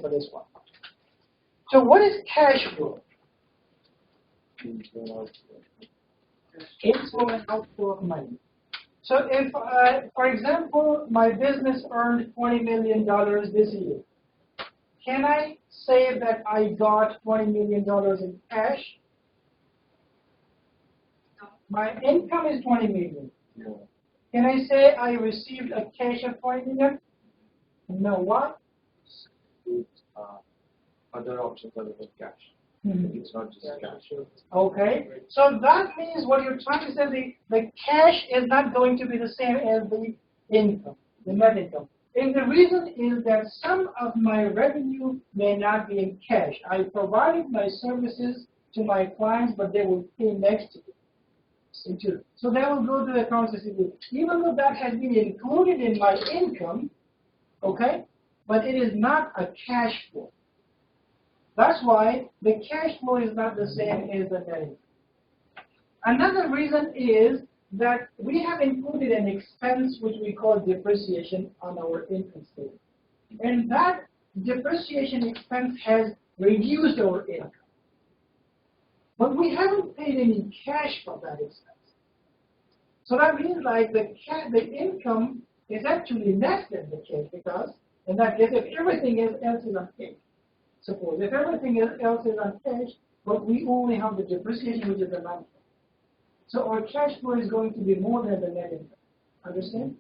for this one. So what is cash flow? Inflow and outflow of money. So if, for example, my business earned $20 million this year, can I say that I got $20 million in cash? My income is $20 million. No. Can I say I received a cash of $20 million? No. What? Other options other than cash. It's not just cash. Okay. So that means what you're trying to say, the cash is not going to be the same as the income, the net income. And the reason is that some of my revenue may not be in cash. I provided my services to my clients, but they will pay next year. So that will go to the accounts receivable. Even though that has been included in my income, okay, but it is not a cash flow. That's why the cash flow is not the same as the net income. Another reason is that we have included an expense which we call depreciation on our income statement. And that depreciation expense has reduced our income. But we haven't paid any cash for that expense. So that means like the income is actually less than the cash because in that case if everything else is on cash. Suppose if everything else is on cash, but we only have the depreciation which is the non-cash. So our cash flow is going to be more than the net income. Understand?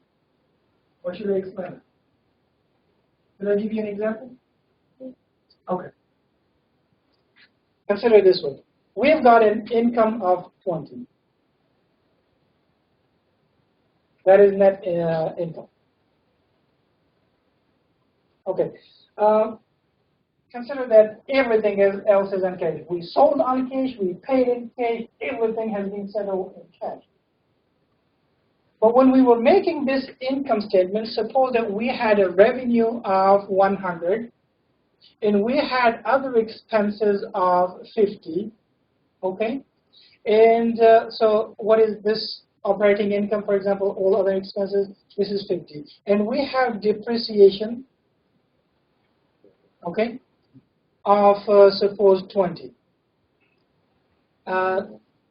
Or should I explain it? Will I give you an example? Okay. Consider it this way. We've got an income of 20. That is net income. Okay. Consider that everything else is in cash. We sold on cash, we paid in cash, everything has been settled in cash. But when we were making this income statement, suppose that we had a revenue of 100 and we had other expenses of 50, okay? And so what is this operating income, for example, all other expenses, this is 50. And we have depreciation, okay, of suppose 20.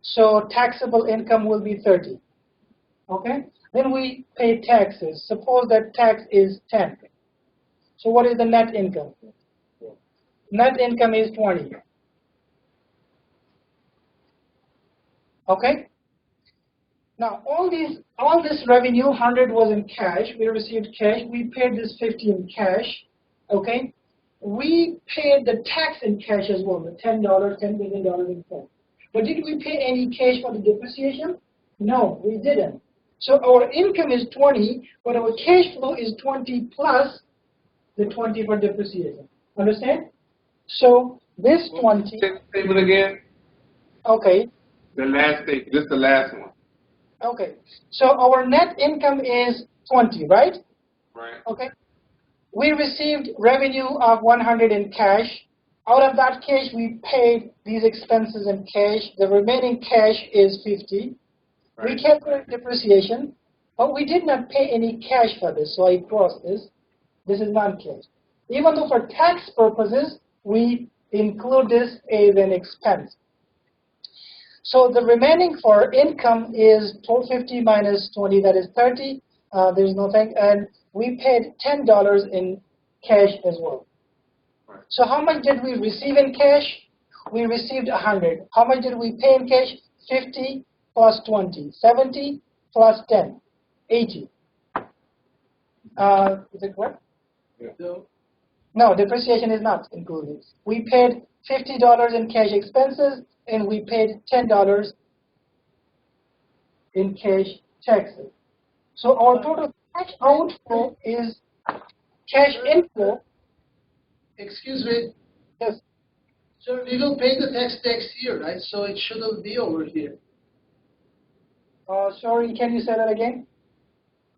So taxable income will be 30, okay? Then we pay taxes. Suppose that tax is 10. So what is the net income? Net income is 20. Okay? Now all this revenue, 100 was in cash. We received cash. We paid this 50 in cash. Okay? We paid the tax in cash as well, the $10 million in cash. But did we pay any cash for the depreciation? No, we didn't. So our income is 20, but our cash flow is 20 plus the 20 for depreciation. Understand? So this 20. Statement again. Okay. The last statement. This is the last one. Okay. So our net income is 20, right? Right. Okay. We received revenue of 100 in cash. Out of that cash, we paid these expenses in cash. The remaining cash is 50. Right. We calculated depreciation, but we did not pay any cash for this, so I crossed this. This is non-cash. Even though for tax purposes, we include this as an expense. So the remaining for income is 1250 minus 20, that is 30. There's nothing, and we paid $10 in cash as well. Right. So how much did we receive in cash? We received 100. How much did we pay in cash? 50 plus 20, 70 plus 10, 80. Is it correct? Yeah. No, depreciation is not included. We paid $50 in cash expenses, and we paid $10 in cash taxes. So our total cash outflow is cash inflow. Excuse me. Yes. So we will pay the tax next year, right? So it shouldn't be over here. Sorry, can you say that again?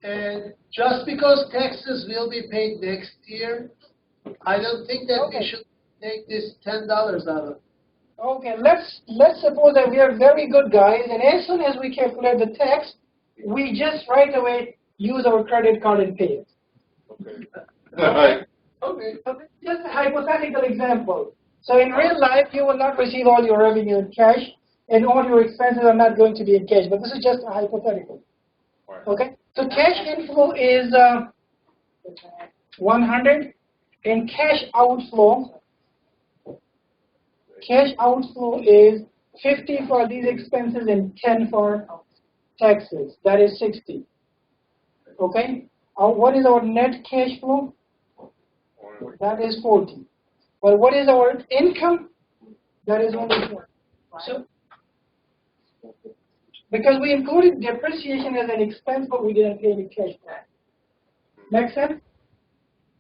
And just because taxes will be paid next year, I don't think that we should take this $10 out of it. Okay, let's suppose that we are very good guys, and as soon as we calculate the tax, we just right away use our credit card and pay it. Okay. All right. Okay. Okay. just a hypothetical example. So in real life, you will not receive all your revenue in cash, and all your expenses are not going to be in cash. But this is just a hypothetical. Right. Okay? So cash inflow is 100, and cash outflow is 50 for these expenses and 10 for taxes. That is 60. Okay? What is our net cash flow? That is 40. Well, what is our income? That is only 40. So, because we included depreciation as an expense, but we didn't pay any cash back. Make sense?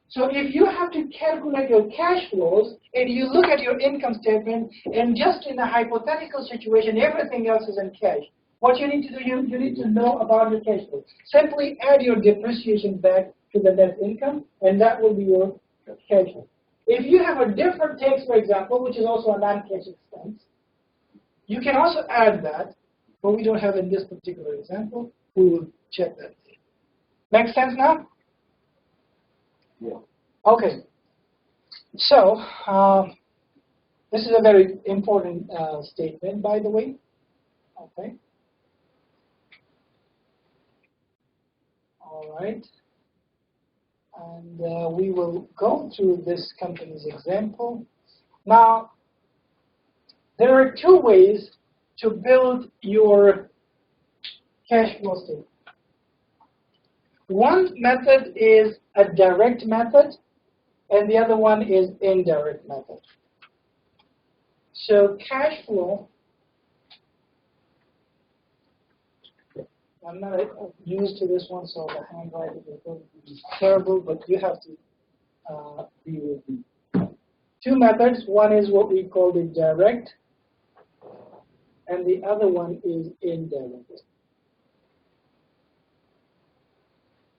So if you have to calculate your cash flows and you look at your income statement, and just in a hypothetical situation, everything else is in cash. What you need to do, you need to know about your cash flow. Simply add your depreciation back to the net income, and that will be your cash flow. If you have a different tax, for example, which is also a non-cash expense, you can also add that, but we don't have in this particular example. We will check that. Make sense now? Yeah. Okay. So, this is a very important statement, by the way. Okay. All right. And we will go through this company's example. Now, there are two ways to build your cash flow statement. One method is a direct method, and the other one is indirect method. So cash flow, I'm not used to this one, so the handwriting is going to be terrible, but you have to be with me. Two methods. One is what we call the direct, and the other one is indirect.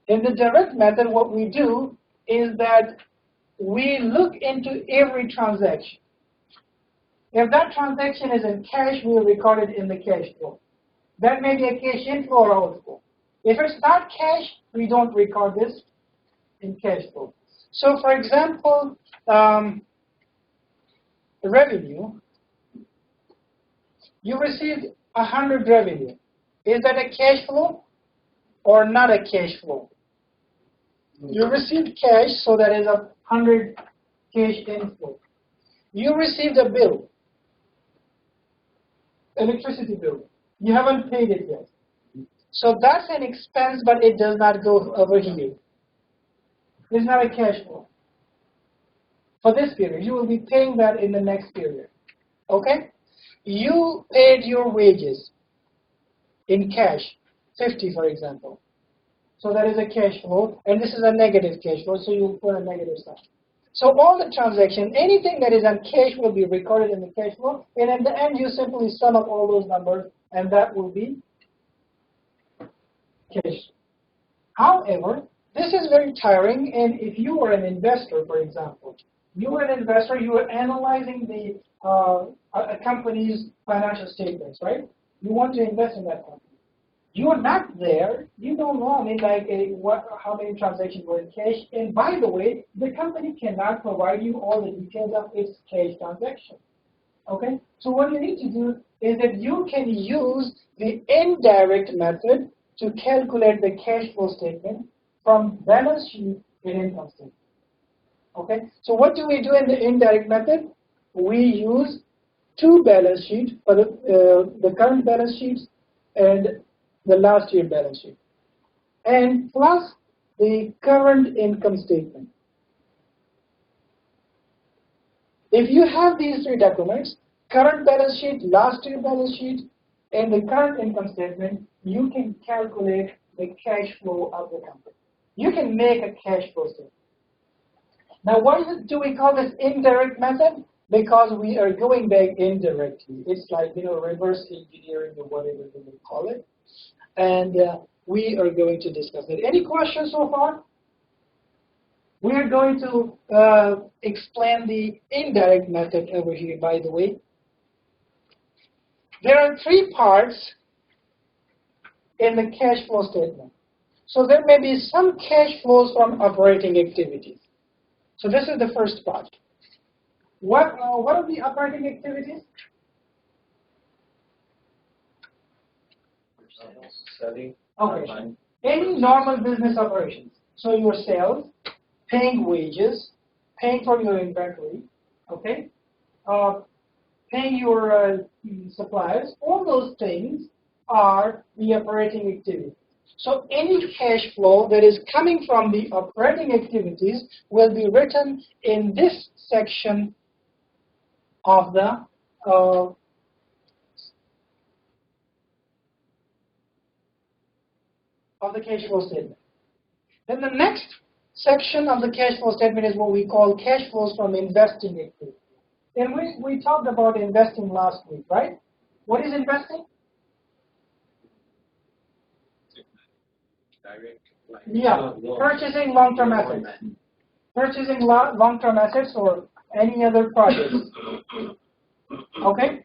In the direct method, what we do is that we look into every transaction. If that transaction is in cash, we'll record it in the cash flow. That may be a cash inflow or outflow. If it's not cash, we don't record this in cash flow. So, for example, the revenue, you received 100 revenue. Is that a cash flow or not a cash flow? You received cash, so that is 100 cash inflow. You received a bill, electricity bill. You haven't paid it yet. So that's an expense, but it does not go over here. It's not a cash flow. For this period, you will be paying that in the next period. Okay? You paid your wages in cash, 50 for example. So that is a cash flow, and this is a negative cash flow, so you put a negative sign. So all the transactions, anything that is on cash will be recorded in the cash flow, and at the end you simply sum up all those numbers, and that will be cash. However, this is very tiring, and if you are an investor, for example, you are an investor, you are analyzing the a company's financial statements, right? You want to invest in that company. You are not there. You don't know, how many transactions were in cash. And by the way, the company cannot provide you all the details of its cash transaction. Okay? So what you need to do is that you can use the indirect method to calculate the cash flow statement from balance sheet and income statement. Okay? So what do we do in the indirect method? We use two balance sheets for the current balance sheets and the last year balance sheet, and plus the current income statement. If you have these three documents, current balance sheet, last year balance sheet, and the current income statement, you can calculate the cash flow of the company. You can make a cash flow statement. Now, why do we call this indirect method? Because we are going back indirectly. It's like, reverse engineering or whatever you would call it. And we are going to discuss it. Any questions so far? We are going to explain the indirect method over here, by the way. There are three parts in the cash flow statement. So there may be some cash flows from operating activities. So this is the first part. What are the operating activities? Selling. Okay. Buying. Any normal business operations. So your sales, paying wages, paying for your inventory, okay, paying your suppliers, all those things are the operating activities. So any cash flow that is coming from the operating activities will be written in this section of the cash flow statement. Then the next section of the cash flow statement is what we call cash flows from investing activities. And we talked about investing last week, right? What is investing? Direct. Yeah, purchasing long-term assets. Purchasing long-term assets or any other projects. Okay?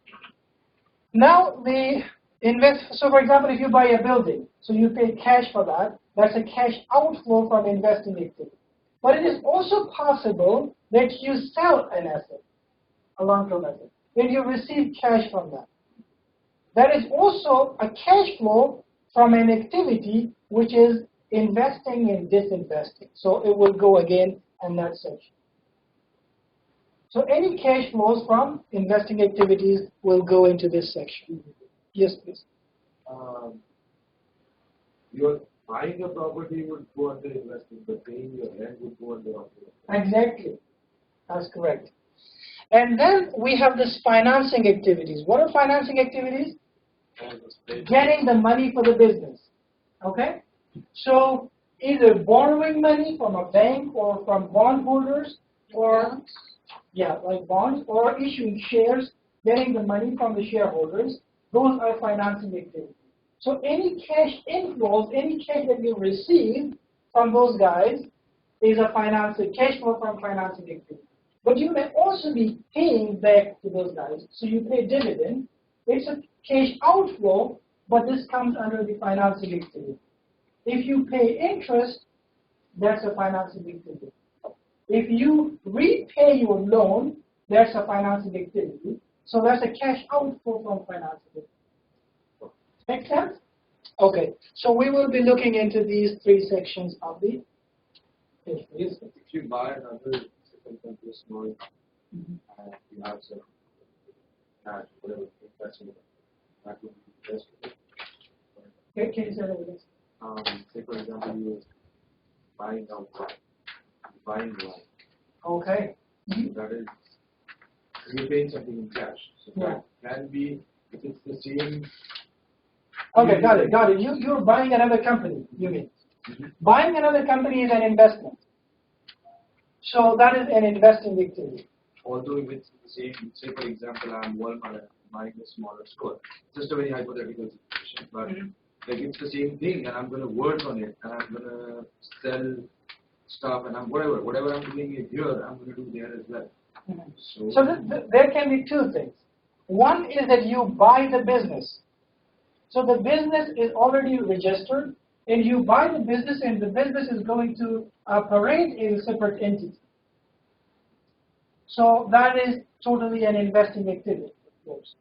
Now so for example, if you buy a building, so you pay cash for that, that's a cash outflow from investing activity. But it is also possible that you sell an asset, a long-term asset, and you receive cash from that. That is also a cash flow from an activity which is investing and disinvesting. So it will go again in that section. So any cash flows from investing activities will go into this section. Yes, please. Your buying a property would go under investing, but paying your rent would go under operating. Exactly. That's correct. And then we have this financing activities. What are financing activities? Getting the money for the business. Okay? So either borrowing money from a bank or from bondholders or like bonds or issuing shares, getting the money from the shareholders. Those are financing activities. So any cash inflows, any cash that you receive from those guys is a cash flow from financing activity. But you may also be paying back to those guys. So you pay dividend. It's a cash outflow, but this comes under the financing activity. If you pay interest, that's a financing activity. If you repay your loan, that's a financing activity. So that's a cash outflow from financing activity. Make sense? Okay. So we will be looking into these three sections of the cash flow. If you buy another small and you have some cash, whatever, investment, that would be best. Okay, can you say that again? Say for example, you're buying outside, buying wine. Okay. So that is, you're paying something in cash. So Yeah. that can be, if it's the same. Okay, got it. You're buying another company, you mean. Buying another company is an investment. So that is an investing activity. Although if it's the same, say for example, I'm Walmart buying a smaller store. Just a very hypothetical situation, but like it's the same thing, and I'm going to work on it, and I'm going to sell stuff, and whatever I'm doing it here, I'm going to do there as well. So there can be two things. One is that you buy the business. So the business is already registered, and you buy the business, and the business is going to operate as a separate entity. So that is totally an investing activity, of course.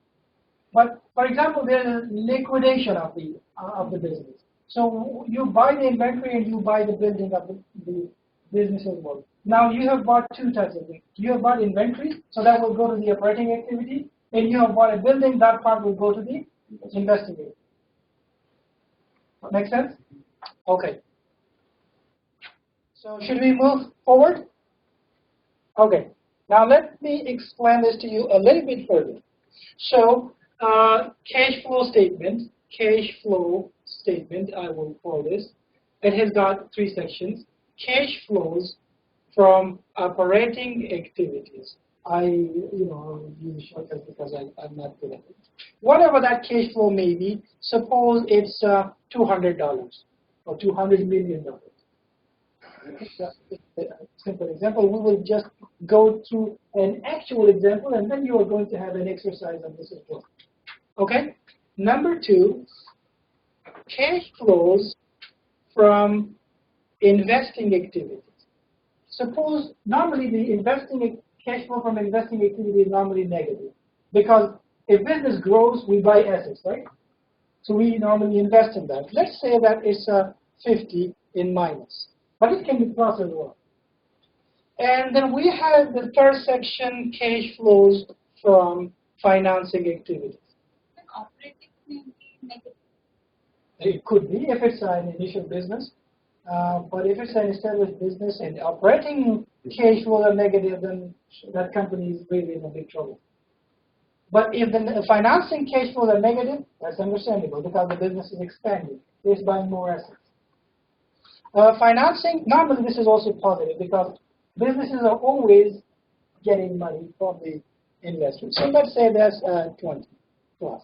But for example, there is a liquidation of the business. So you buy the inventory and you buy the building of the business as well. Now you have bought two types of things. You have bought inventory, so that will go to the operating activity, and you have bought a building, that part will go to the investing activity. Make sense? Okay. So should we move forward? Okay. Now let me explain this to you a little bit further. So cash flow statement, I will call this. It has got three sections. Cash flows from operating activities. I'll use shortcuts because I'm not good at it. Whatever that cash flow may be, suppose it's $200 or $200 million. Just a simple example. We will just go through an actual example, and then you are going to have an exercise on this as well. Okay? Number two, cash flows from investing activities. suppose normally the cash flow from investing activity is normally negative because if business grows, we buy assets, right? So we normally invest in that. Let's say that it's a 50 in minus, but it can be plus as well. And then we have the third section, cash flows from financing activities. Operating will be negative. It could be if it's an initial business, but if it's an established business and operating cash flows are negative, then that company is really in a big trouble. But if the financing cash flows are negative, that's understandable because the business is expanding. It's buying more assets. Financing, normally this is also positive because businesses are always getting money from the investors. So let's say that's 20 plus.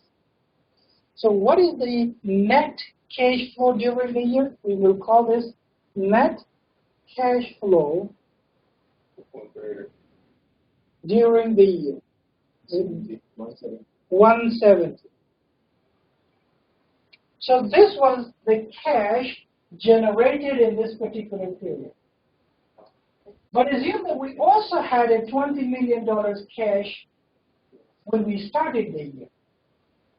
So what is the net cash flow during the year? We will call this net cash flow during the year. 170. So this was the cash generated in this particular period. But assume that we also had a $20 million cash when we started the year.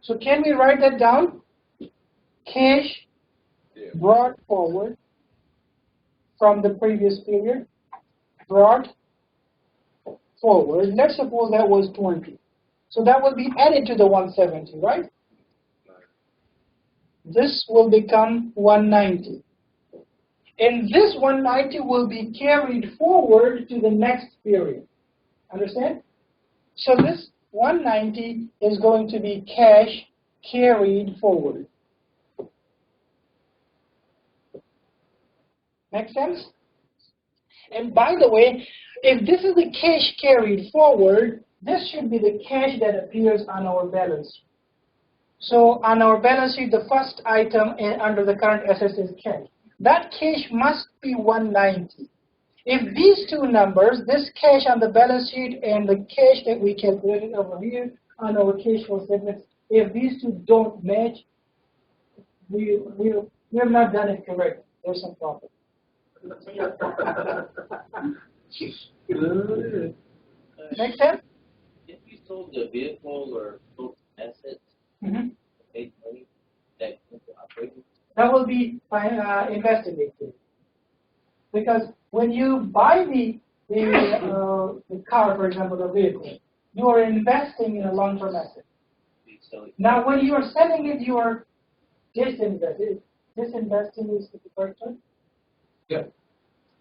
So can we write that down? Cash brought forward from the previous period, brought forward. Let's suppose that was 20. So that will be added to the 170, right? This will become 190. And this 190 will be carried forward to the next period. Understand? So this 190 is going to be cash carried forward. Make sense? And by the way, if this is the cash carried forward, this should be the cash that appears on our balance sheet. So on our balance sheet, the first item under the current assets is cash. That cash must be 190. If these two numbers, this cash on the balance sheet and the cash that we calculated over here on our cash flow statements, if these two don't match, we have not done it correctly. There's some problem. Make sense? If you sold the vehicle or sold assets, paid money, that into operating. That will be investigated. Because when you buy the car, for example, the vehicle, you are investing in a long-term asset. Now, when you are selling it, you are disinvesting. Disinvesting is the correct term? Yeah.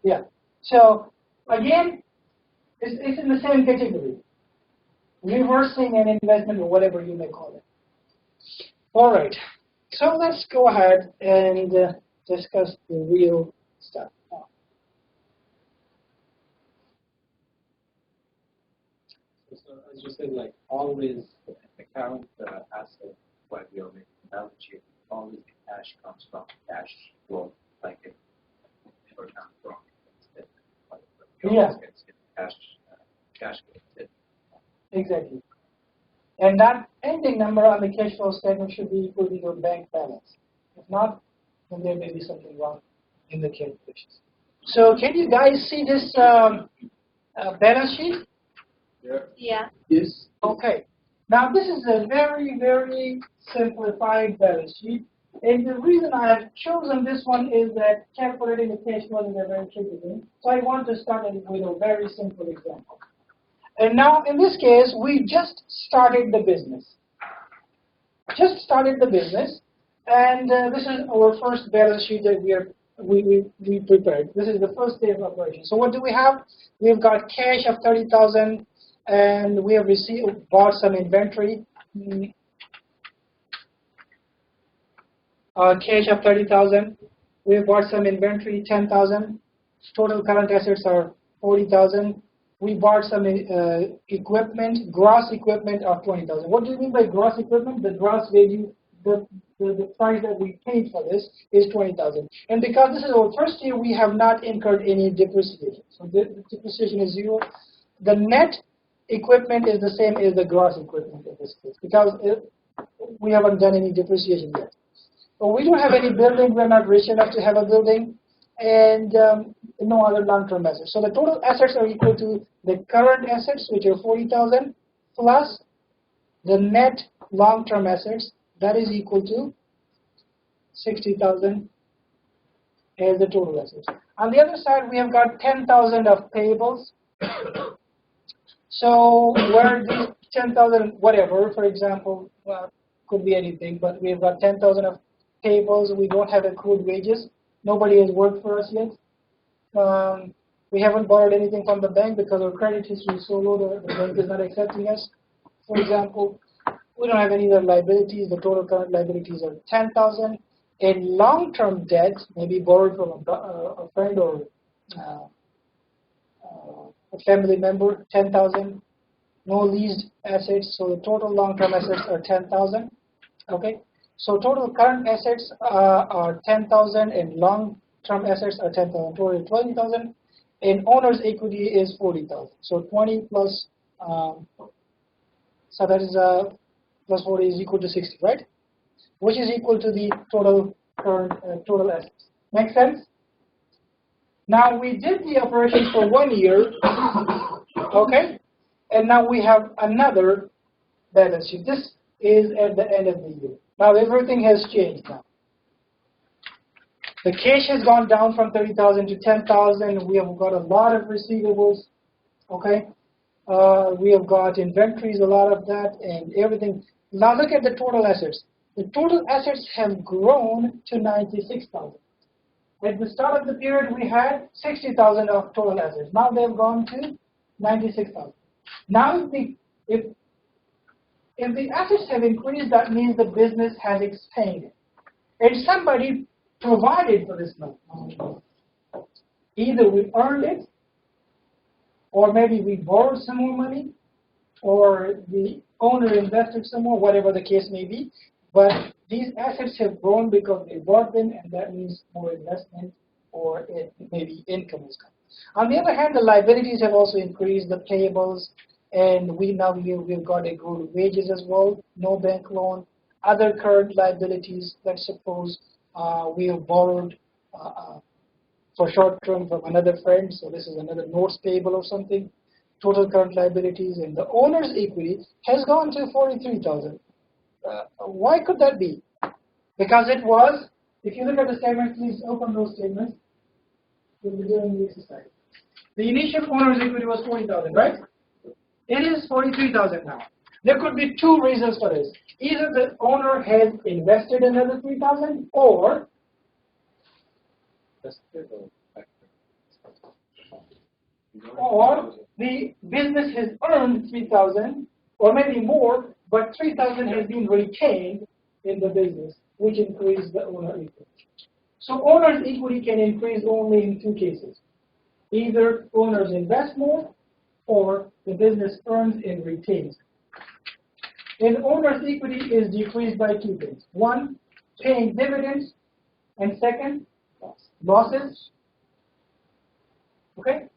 Yeah. So, again, it's in the same category. Reversing an investment or whatever you may call it. All right. So let's go ahead and discuss the real stuff. So as you said, like always, account asset what we are making balance sheet. Always the cash comes from cash flow, like it never comes from Yeah. Cash gets Exactly. And that ending number on the cash flow statement should be equal to your bank balance. If not, then there may be something wrong in the calculations. So can you guys see this balance sheet? Yeah. Yes. Okay. Now this is a very, very simplified balance sheet. And the reason I have chosen this one is that calculating the cash flow is a very tricky thing. So I want to start with a very simple example. And now, in this case, we just started the business. And this is our first balance sheet that we prepared. This is the first day of operation. So what do we have? We've got cash of 30,000, and we have bought some inventory. Cash of 30,000. We have bought some inventory, 10,000. Total current assets are 40,000. We bought some equipment, gross equipment of 20,000. What do you mean by gross equipment? The gross value, the price that we paid for this is 20,000. And because this is our first year, we have not incurred any depreciation. So the depreciation is 0. The net equipment is the same as the gross equipment in this case because we haven't done any depreciation yet. So we don't have any building. We're not rich enough to have a building. and no other long-term assets. So the total assets are equal to the current assets, which are 40,000, plus the net long-term assets, that is equal to 60,000 as the total assets. On the other side, we have got 10,000 of payables. So where these 10,000, whatever, for example, could be anything, but we have got 10,000 of payables. We don't have accrued wages. Nobody has worked for us yet. We haven't borrowed anything from the bank because our credit history is so low that the bank is not accepting us. For example, we don't have any other liabilities. The total current liabilities are 10,000. In long-term debt, maybe borrowed from a friend or a family member, 10,000. No leased assets, so the total long-term assets are 10,000. Okay, so total current assets are 10,000, and long-term assets are 10,000. Total 20,000, and owner's equity is 40,000. So 20 plus, so that is plus 40 is equal to 60, right? Which is equal to the total current total assets. Make sense? Now we did the operations for 1 year, okay, and now we have another balance sheet. This is at the end of the year. Now everything has changed now. The cash has gone down from 30,000 to 10,000. We have got a lot of receivables, okay. We have got inventories, a lot of that, and everything. Now look at the total assets. The total assets have grown to 96,000. At the start of the period, we had 60,000 of total assets. Now they've gone to 96,000. Now, if the assets have increased, that means the business has expanded. And somebody provided for this money. Either we earned it, or maybe we borrowed some more money, or the owner invested some more, whatever the case may be. But these assets have grown because they bought them, and that means more investment, or maybe income is coming. On the other hand, the liabilities have also increased, the payables, and we've got accrued wages as well, no bank loan, other current liabilities. Let's suppose we have borrowed for short term from another friend, so this is another notes payable or something. Total current liabilities, and the owner's equity has gone to 43,000. Why could that be? Because it was, if you look at the statements, please open those statements. We'll be doing the exercise. The initial owner's equity was 40,000, right? It is 43,000 now. There could be two reasons for this. Either the owner has invested another 3,000, or the business has earned 3,000, or maybe more, but 3,000 has been retained in the business, which increased the owner equity. So owner's equity can increase only in two cases. Either owners invest more, or the business earns and retains. And owner's equity is decreased by two things. One, paying dividends, and second, losses. Okay?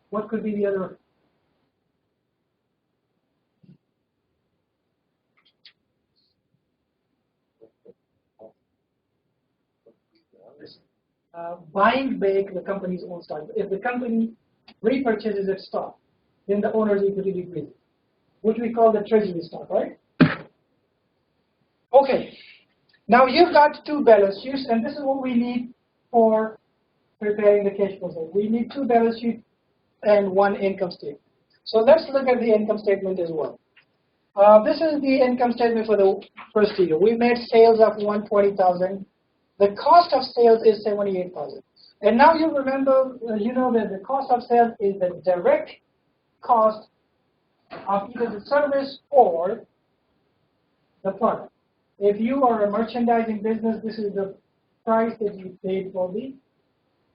What could be the other? Buying back the company's own stock. If the company repurchases its stock, then the owner's equity decreases, which we call the treasury stock, right? Okay. Now you've got two balance sheets, and this is what we need for preparing the cash flow statement. We need two balance sheets and one income statement. So let's look at the income statement as well. This is the income statement for the first year. We made sales of 120,000. The cost of sales is 78,000. And now you remember, you know that the cost of sales is the direct cost of either the service or the product. If you are a merchandising business, this is the price that you paid for the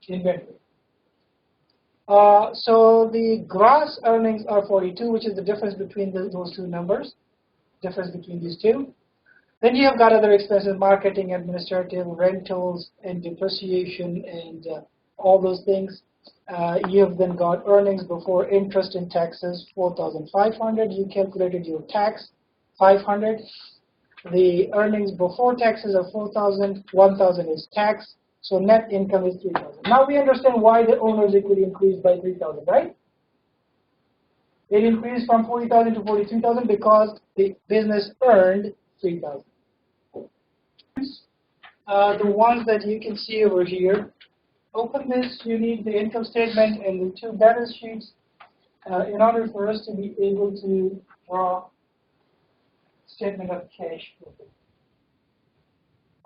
inventory. So the gross earnings are 42, which is the difference between those two numbers, difference between these two. Then you have got other expenses, marketing, administrative, rentals, and depreciation, and all those things. You have then got earnings before interest and taxes, 4,500. You calculated your tax, 500. The earnings before taxes are 4,000. 1,000 is tax. So net income is 3,000. Now we understand why the owner's equity increased by 3,000, right? It increased from 40,000 to 43,000 because the business earned 3,000. The ones that you can see over here. Open this, you need the income statement and the two balance sheets in order for us to be able to draw statement of cash flow.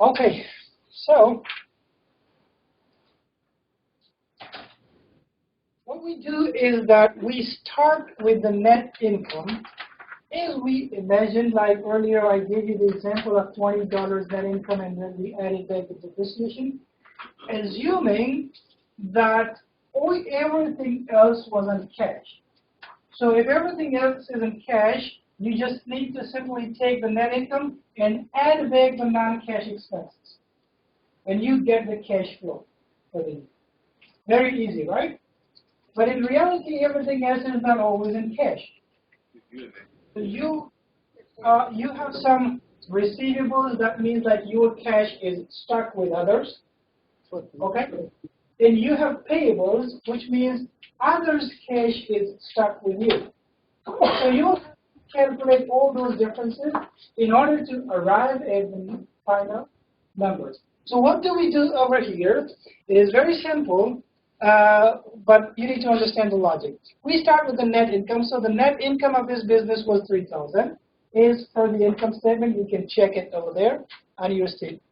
Okay, so what we do is that we start with the net income. As we imagined, like earlier I gave you the example of $20 net income and then we added back the depreciation, assuming that everything else was in cash. So if everything else is in cash, you just need to simply take the net income and add back the non-cash expenses. And you get the cash flow for the year. Very easy, right? But in reality, everything else is not always in cash. So you have some receivables. That means that your cash is stuck with others. Okay? Then you have payables, which means others' cash is stuck with you. So you have to calculate all those differences in order to arrive at the final numbers. So what do we do over here? It is very simple, but you need to understand the logic. We start with the net income. So the net income of this business was 3,000. Is for the income statement. You can check it over there on your statement.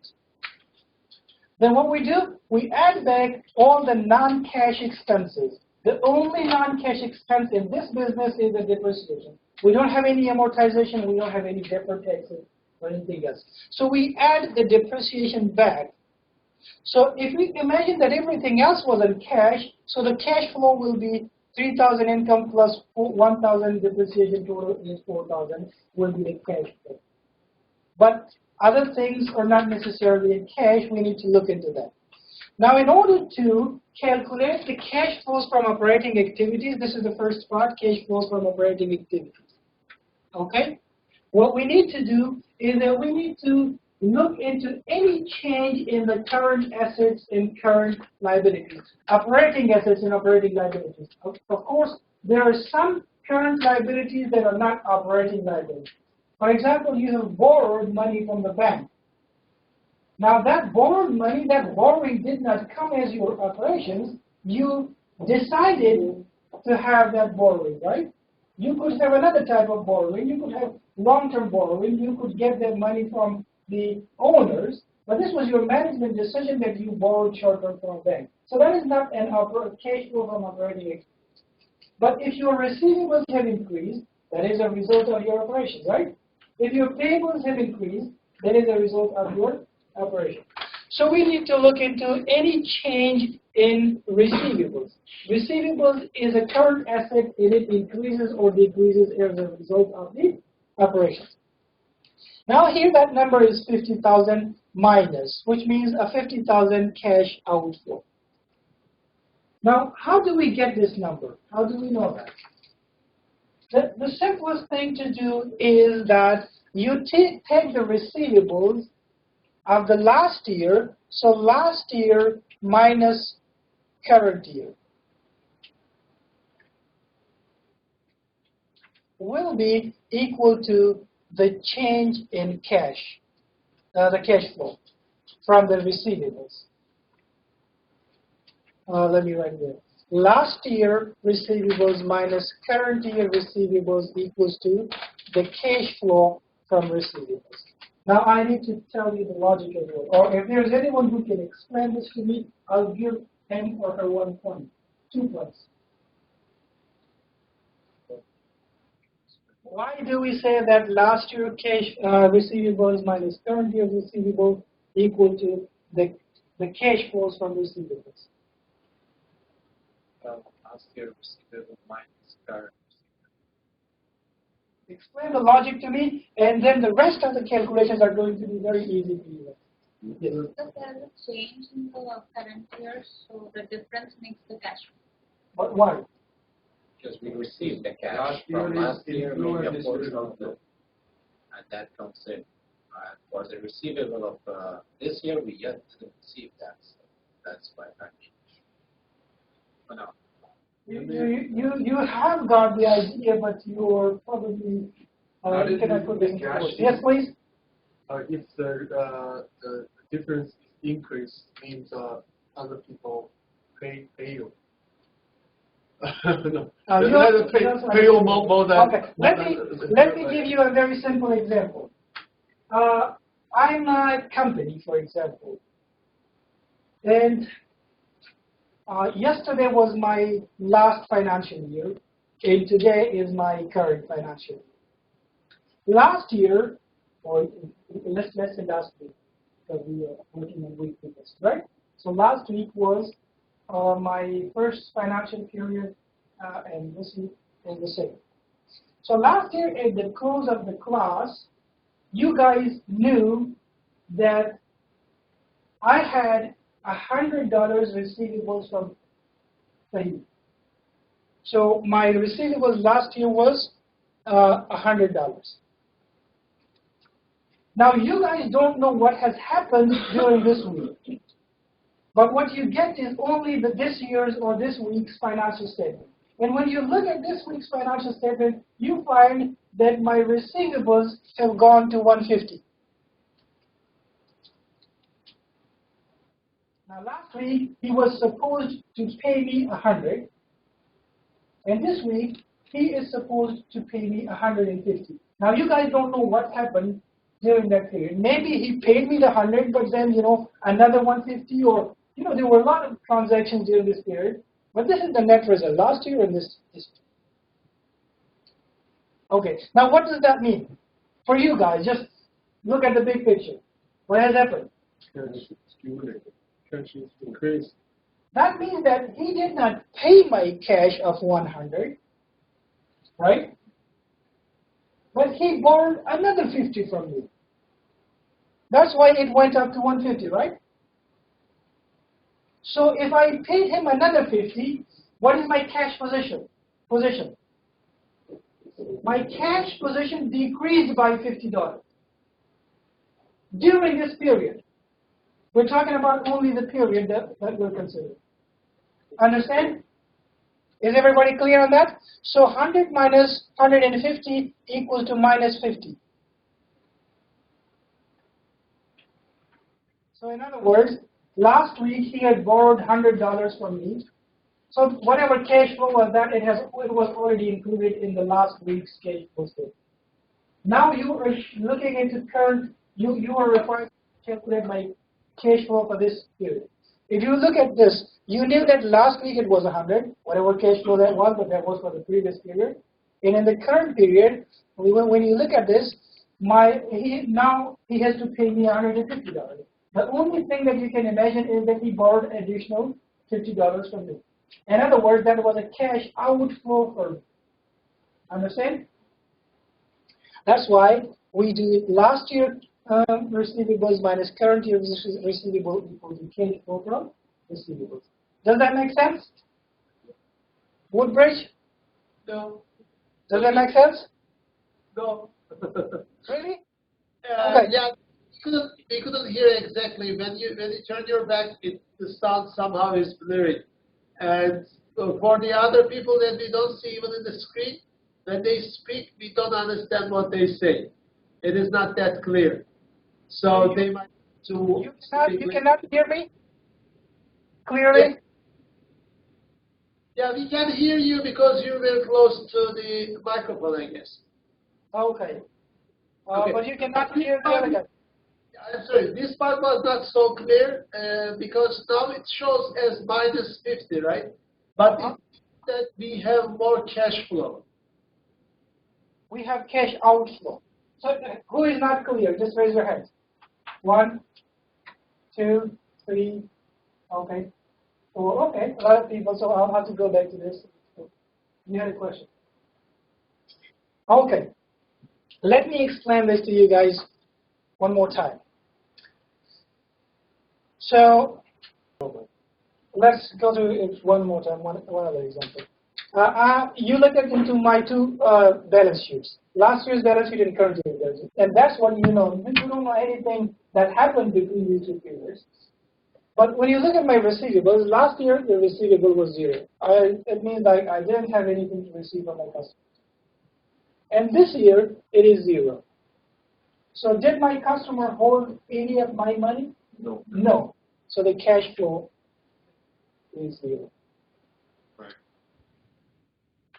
Then what we do, we add back all the non-cash expenses. The only non-cash expense in this business is the depreciation. We don't have any amortization. We don't have any deferred taxes or anything else. So we add the depreciation back. So if we imagine that everything else was in cash, so the cash flow will be 3,000 income plus 1,000 depreciation, total is 4,000 will be the cash flow. But other things are not necessarily in cash. We need to look into that. Now, in order to calculate the cash flows from operating activities, this is the first part, cash flows from operating activities. Okay? What we need to do is that we need to look into any change in the current assets and current liabilities. Operating assets and operating liabilities. Of course, there are some current liabilities that are not operating liabilities. For example, you have borrowed money from the bank. Now that borrowed money, that borrowing did not come as your operations. You decided to have that borrowing, right? You could have another type of borrowing. You could have long-term borrowing. You could get that money from the owners. But this was your management decision that you borrowed short-term from a bank. So that is not an cash flow from operating expenses. But if your receivables have increased, that is a result of your operations, right? If your payables have increased, that is a result of your operation. So we need to look into any change in receivables. Receivables is a current asset and it increases or decreases as a result of the operations. Now here that number is 50,000 minus, which means a 50,000 cash outflow. Now, how do we get this number? How do we know that? The simplest thing to do is that you take the receivables of the last year, so last year minus current year will be equal to the change in cash, the cash flow from the receivables. Let me write there. Last year receivables minus current year receivables equals to the cash flow from receivables. Now I need to tell you the logic of it. Or if there's anyone who can explain this to me, I'll give him or her 1 point, 2 points. Why do we say that last year cash receivables minus current year receivables equal to the cash flows from receivables? Last year receivable minus current. Explain the logic to me, and then the rest of the calculations are going to be very easy to you. Yes. So there is a change in the current year, so the difference makes the cash flow. But why? Because we received the cash Last from year last is year, inflow maybe and a this portion year of outflow. and that comes in. For the receivable of this year, we yet didn't receive that. So classified that cash. But no. You have got the idea, but you're probably you cannot put this into words. Yes, please. If the difference is increased, means other people pay you. No, pay you more than. Okay, let me give you a very simple example. I'm a company, for example, and yesterday was my last financial year, and today is my current financial year. Last year, or let's say last week, because we are working on weekly basis, right? So last week was my first financial period, and this week is the same. So last year, at the close of the class, you guys knew that I had $100 receivables from Fahim. So my receivables last year was $100. Now you guys don't know what has happened during this week, but what you get is only this year's or this week's financial statement. And when you look at this week's financial statement, you find that my receivables have gone to 150. Now last week he was supposed to pay me 100, and this week he is supposed to pay me 150. Now you guys don't know what happened during that period. Maybe he paid me the 100, but then another 150, or there were a lot of transactions during this period. But this is the net result last year and this. Okay, now what does that mean for you guys? Just look at the big picture. What has happened? Cash is increased. That means that he did not pay my cash of 100, right? But he borrowed another 50 from me. That's why it went up to 150, right? So if I paid him another 50, what is my cash position? My cash position decreased by $50 during this period. We're talking about only the period that we're considering. Understand? Is everybody clear on that? So 100 minus 150 equals to minus 50. So in other words, last week he had borrowed $100 from me. So whatever cash flow was that, it was already included in the last week's cash flow statement. Now you are looking into current, you are required to calculate my cash flow for this period. If you look at this, you knew that last week it was 100, whatever cash flow that was, but that was for the previous period. And in the current period, when you look at this, now he has to pay me $150. The only thing that you can imagine is that he borrowed additional $50 from me. In other words, that was a cash outflow for me. Understand? That's why we do last year receivables minus current year receivable equals to cash flow from receivables. Does that make sense? Woodbridge? No. Does that make sense? No. Really? Okay. Yeah. We couldn't hear exactly. When you turn your back, the sound somehow is blurry. And for the other people that we don't see even in the screen, when they speak, we don't understand what they say. It is not that clear. So they might to. You cannot hear me clearly? Yeah, we can hear you because you're very close to the microphone, I guess. Okay. Okay. But you cannot hear the other guy. I'm sorry, this part was not so clear because now it shows as minus 50, right? But it means that we have more cash flow. We have cash outflow. So who is not clear? Just raise your hands. 1, 2, 3. Okay. 4. Okay. A lot of people. So I'll have to go back to this. You had a question. Okay. Let me explain this to you guys one more time. So let's go to it one more time, one other example. You look into my two balance sheets. Last year's balance sheet and current year's balance sheet. And that's what you know. You don't know anything that happened between these two periods. But when you look at my receivables, last year the receivable was 0. It means I didn't have anything to receive from my customers. And this year it is 0. So did my customer hold any of my money? No. No. So the cash flow is 0. Right.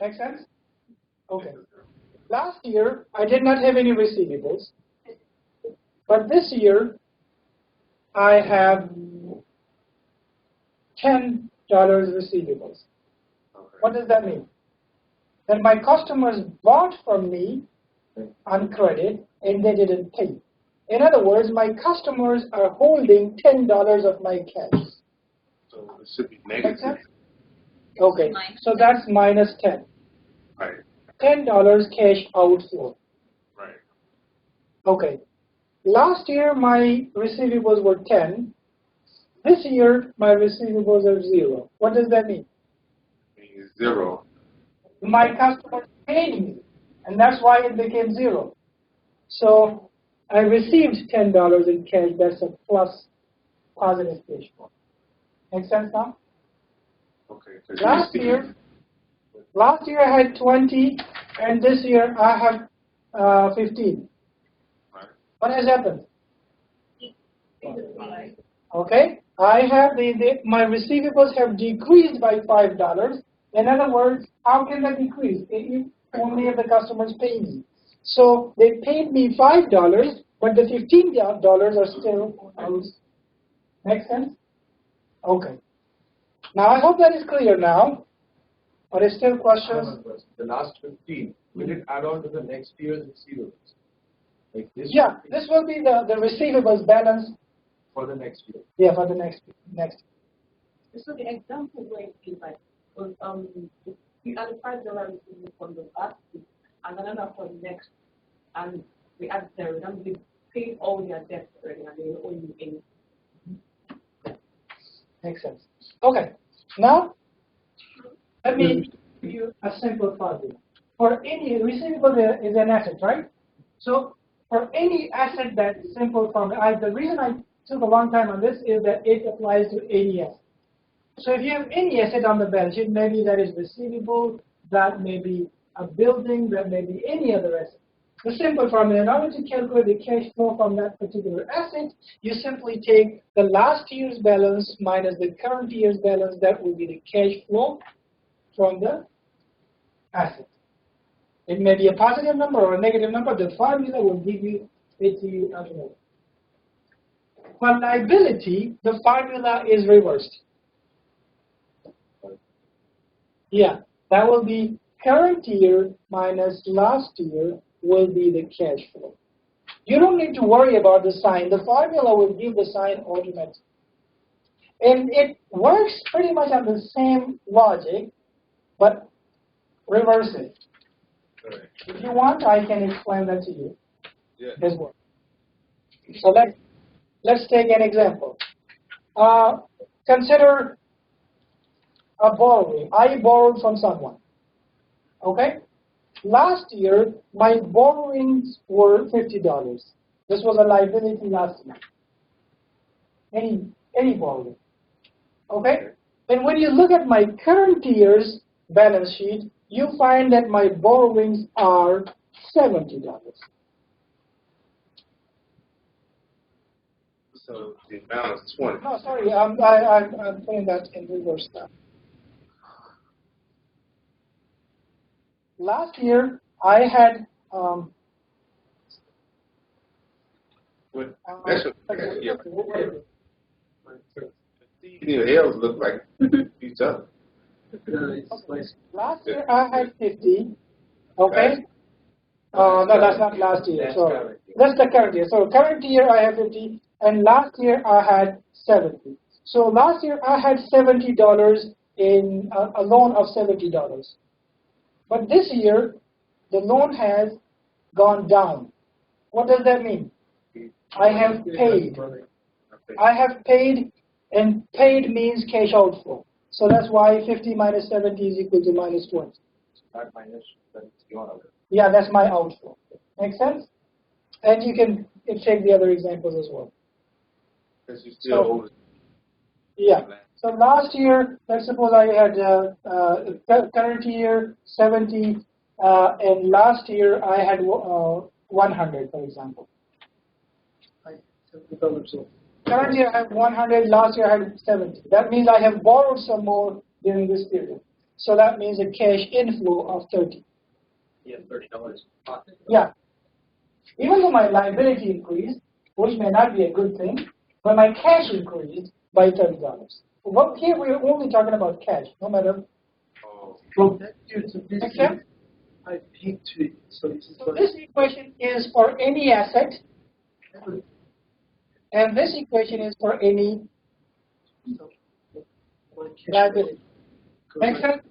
Make sense? Okay. Last year I did not have any receivables. But this year I have $10 receivables. Okay. What does that mean? That my customers bought from me on credit and they didn't pay. In other words, my customers are holding $10 of my cash. So it should be Make negative. sense? Okay, Minus so that's minus 10. Right. $10 cash outflow. Right. Okay. Last year my receivables were 10. This year my receivables are 0. What does that mean? Means 0. My customers paid me, and that's why it became 0. So I received $10 in cash. That's a plus positive cash flow. Make sense now? Okay. Last year I had 20, and this year I have 15. Right. What has happened? Okay, I have my receivables have decreased by $5. In other words, how can that decrease? If only if the customers pay me. So they paid me $5, but the $15 are still out. Make sense? Okay. Now I hope that is clear now. Are there still questions? The last 15, will it add on to the next year's receivables? Like this? Yeah, this will be the receivables balance. For the next year. Yeah, for the next. So the example where it is like, we add $5 receivable from the past week, and another for the next, and we add 0, and we paid all their debts already, and they owe you any. Makes sense. Okay. Now, let me give you a simple formula. For any receivable is an asset, right? So for any asset, that simple formula. The reason I took a long time on this is that it applies to any asset. So if you have any asset on the balance sheet, maybe that is receivable, that may be a building, that may be any other asset. The simple formula, in order to calculate the cash flow from that particular asset, you simply take the last year's balance minus the current year's balance. That will be the cash flow from the asset. It may be a positive number or a negative number. The formula will give you it to you as well. For liability, the formula is reversed. Yeah, that will be current year minus last year will be the cash flow. You don't need to worry about the sign. The formula will give the sign automatically. And it works pretty much on the same logic, but reverse it. Right. If you want, I can explain that to you. Yeah. As well. So let's take an example. Consider a borrowing. I borrowed from someone. Okay? Last year, my borrowings were $50. This was a liability last year. Any borrowing. Okay? And when you look at my current year's balance sheet, you find that my borrowings are $70. So the balance is 20. No, sorry, I'm putting that in reverse now. Last year, I had That's what, yeah. Your L's look like each other. Last year I had 50. Okay. No, that's not last year. That's So current year. that's the current year. So current year I have 50, and last year I had 70. So last year I had $70 in a loan of $70. But this year the loan has gone down. What does that mean? I have paid. I have paid, and paid means cash outflow. So that's why 50 minus 70 is equal to minus 20. That minus, that's your output. Yeah, that's my outflow. Make sense? And you can take the other examples as well. Because you still owe Yeah. So last year, let's suppose I had current year 70, and last year I had 100, for example. Current year I have 100, last year I had 70. That means I have borrowed some more during this period. So that means a cash inflow of 30. You have $30 pocket. Yeah. Even though my liability increased, which may not be a good thing, but my cash increased by $30. Well, here we're only talking about cash, no matter. From that year to this Makes year, sense? I paid to it. So So this equation is for any asset, and this equation is for any liability. Make sense?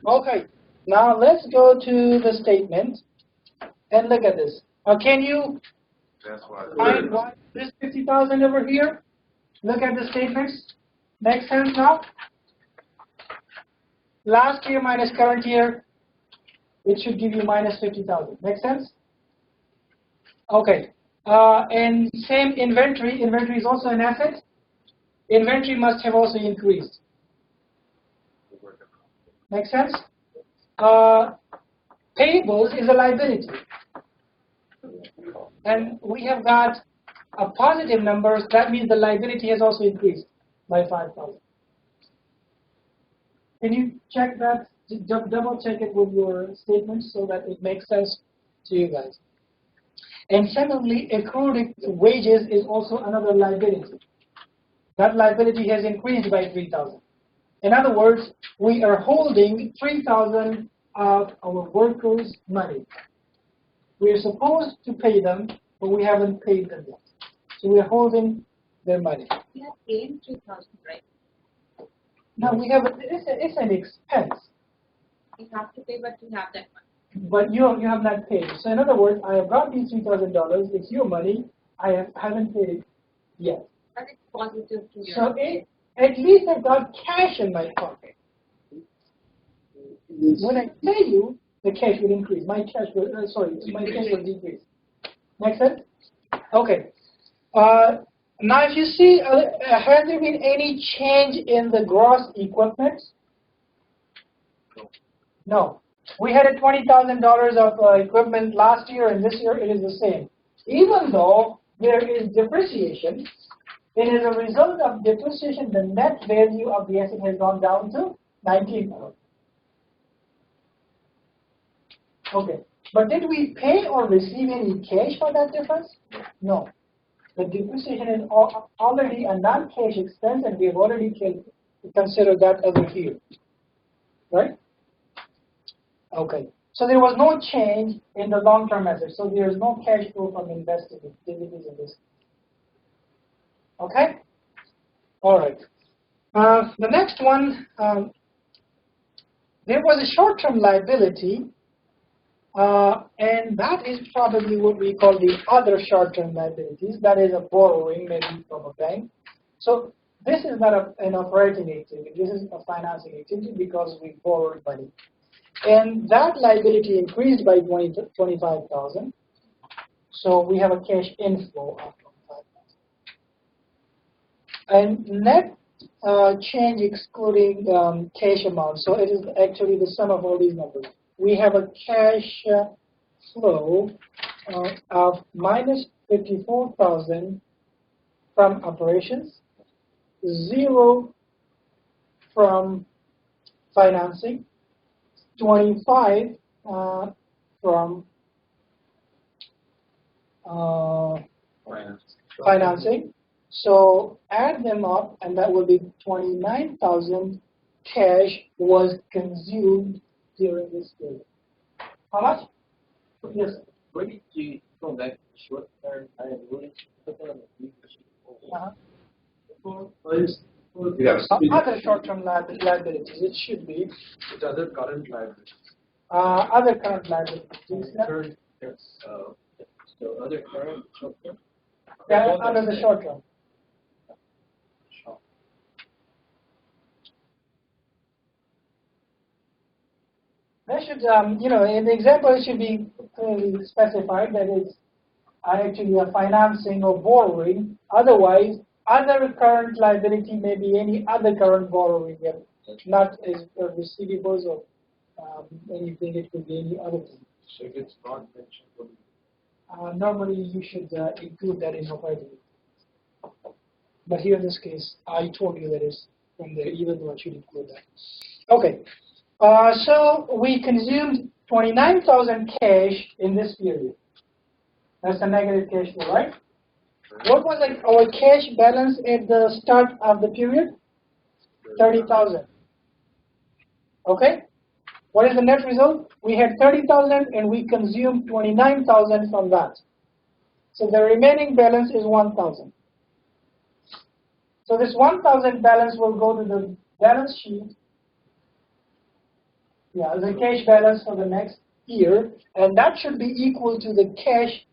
Okay. Now let's go to the statement and look at this. Can you That's why. find what this 50,000 over here? Look at the statements. Make sense now? Last year minus current year, it should give you minus 50,000. Make sense? Okay. And same inventory. Inventory is also an asset. Inventory must have also increased. Make sense? Payables is a liability. And we have got a positive number. That means the liability has also increased by 5,000. Can you check that? Double check it with your statements so that it makes sense to you guys. And secondly, accrued wages is also another liability. That liability has increased by 3,000. In other words, we are holding 3,000 of our workers' money. We are supposed to pay them, but we haven't paid them yet. So we are holding their money. You have gained 3,000, right? Now we have it's an expense, You have to pay, but you have that money. but you have not paid. So in other words, I have got these $3,000. It's your money. I haven't paid it yet. But it's positive to you. So at least I've got cash in my pocket. When I pay you, the cash will increase. My cash will my cash will decrease. Make sense? Okay. Now, if you see, has there been any change in the gross equipment? No. We had a $20,000 of equipment last year, and this year it is the same. Even though there is depreciation, it is a result of depreciation. The net value of the asset has gone down to 19,000. Okay. But did we pay or receive any cash for that difference? No. The depreciation is already a non-cash expense, and we have already considered that over here. Right? Okay. So there was no change in the long-term assets. So there is no cash flow from investing activities in this. Okay? All right. The next one, there was a short-term liability, and that is probably what we call the other short-term liabilities. That is a borrowing, maybe from a bank. So this is not an operating activity. This is a financing activity because we borrowed money. And that liability increased by 25,000. So we have a cash inflow of 25,000. And net change excluding cash amount. So it is actually the sum of all these numbers. We have a cash flow of minus 54,000 from operations, 0 from financing, 25 from financing. So add them up, and that will be 29,000 cash was consumed during this period. How much? Yes. Where did you go back to short term liability? Put that on the previous sheet. You have Other short-term liabilities. It should be With other current liabilities. other current liabilities. Current, yes. So other current short term? Yeah, under the short term. That should, in the example, it should be clearly specified that it's actually a financing or borrowing. Otherwise, Other current liability may be any other current borrowing, not as receivables or anything. It could be any other thing. So if it's not mentioned, what do you Normally, you should include that in your liability. But here in this case, I told you that it's from there, even though I should include that. Okay. So we consumed 29,000 cash in this period. That's the negative cash flow, right? What was our cash balance at the start of the period? 30,000. Okay? What is the net result? We had 30,000 and we consumed 29,000 from that. So the remaining balance is 1,000. So this 1,000 balance will go to the balance sheet. Yeah, the cash balance for the next year, and that should be equal to the cash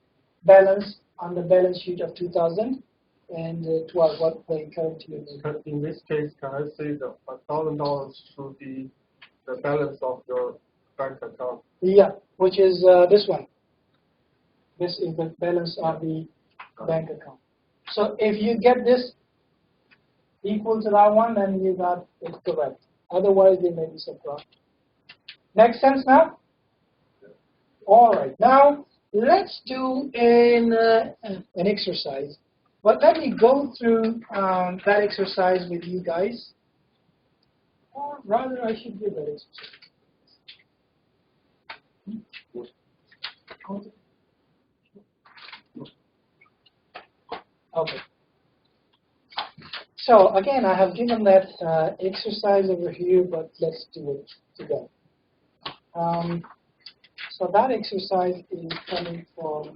balance on the balance sheet of 2012, what the current year is. In this case, can I say that $1,000 should be the balance of your bank account? Yeah, which is this one. This is the balance of the bank account. So if you get this equal to that one, then you got it correct. Otherwise, they may be surprised. Make sense now? All right. Now let's do an exercise. But let me go through that exercise with you guys. Or rather, I should do that exercise. Okay. So again, I have given that exercise over here, but let's do it together. So that exercise is coming from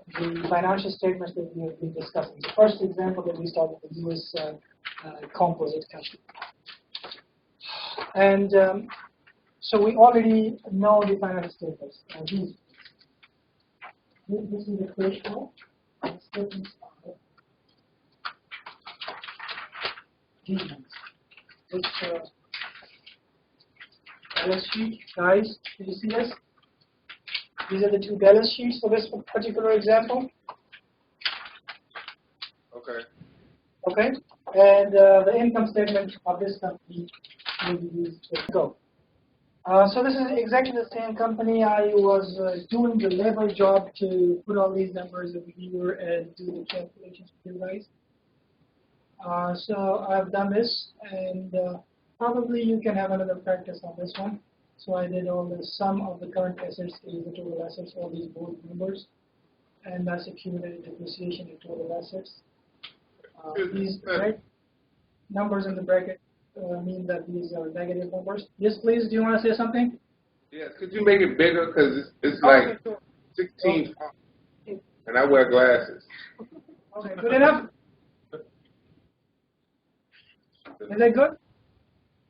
the financial statements that we have been discussing. The first example that we started with the U.S. composite company. And so we already know the financial statements. This is the cash flow. Statements are these ones. This balance sheet, guys, did you see this? These are the two balance sheets for this particular example. Okay. Okay, and the income statement of this company will be used to go. So this is exactly the same company. I was doing the labor job to put all these numbers over here and do the calculations for you guys. So I've done this, and probably you can have another practice on this one. So I did all the sum of the current assets is the total assets, all these both numbers, and that's accumulated depreciation in total assets. These numbers in the bracket mean that these are negative numbers. Yes, please. Do you want to say something? Yes. Could you make it bigger? Because it's like 16 fonts, and I wear glasses. Okay, good enough. Is that good?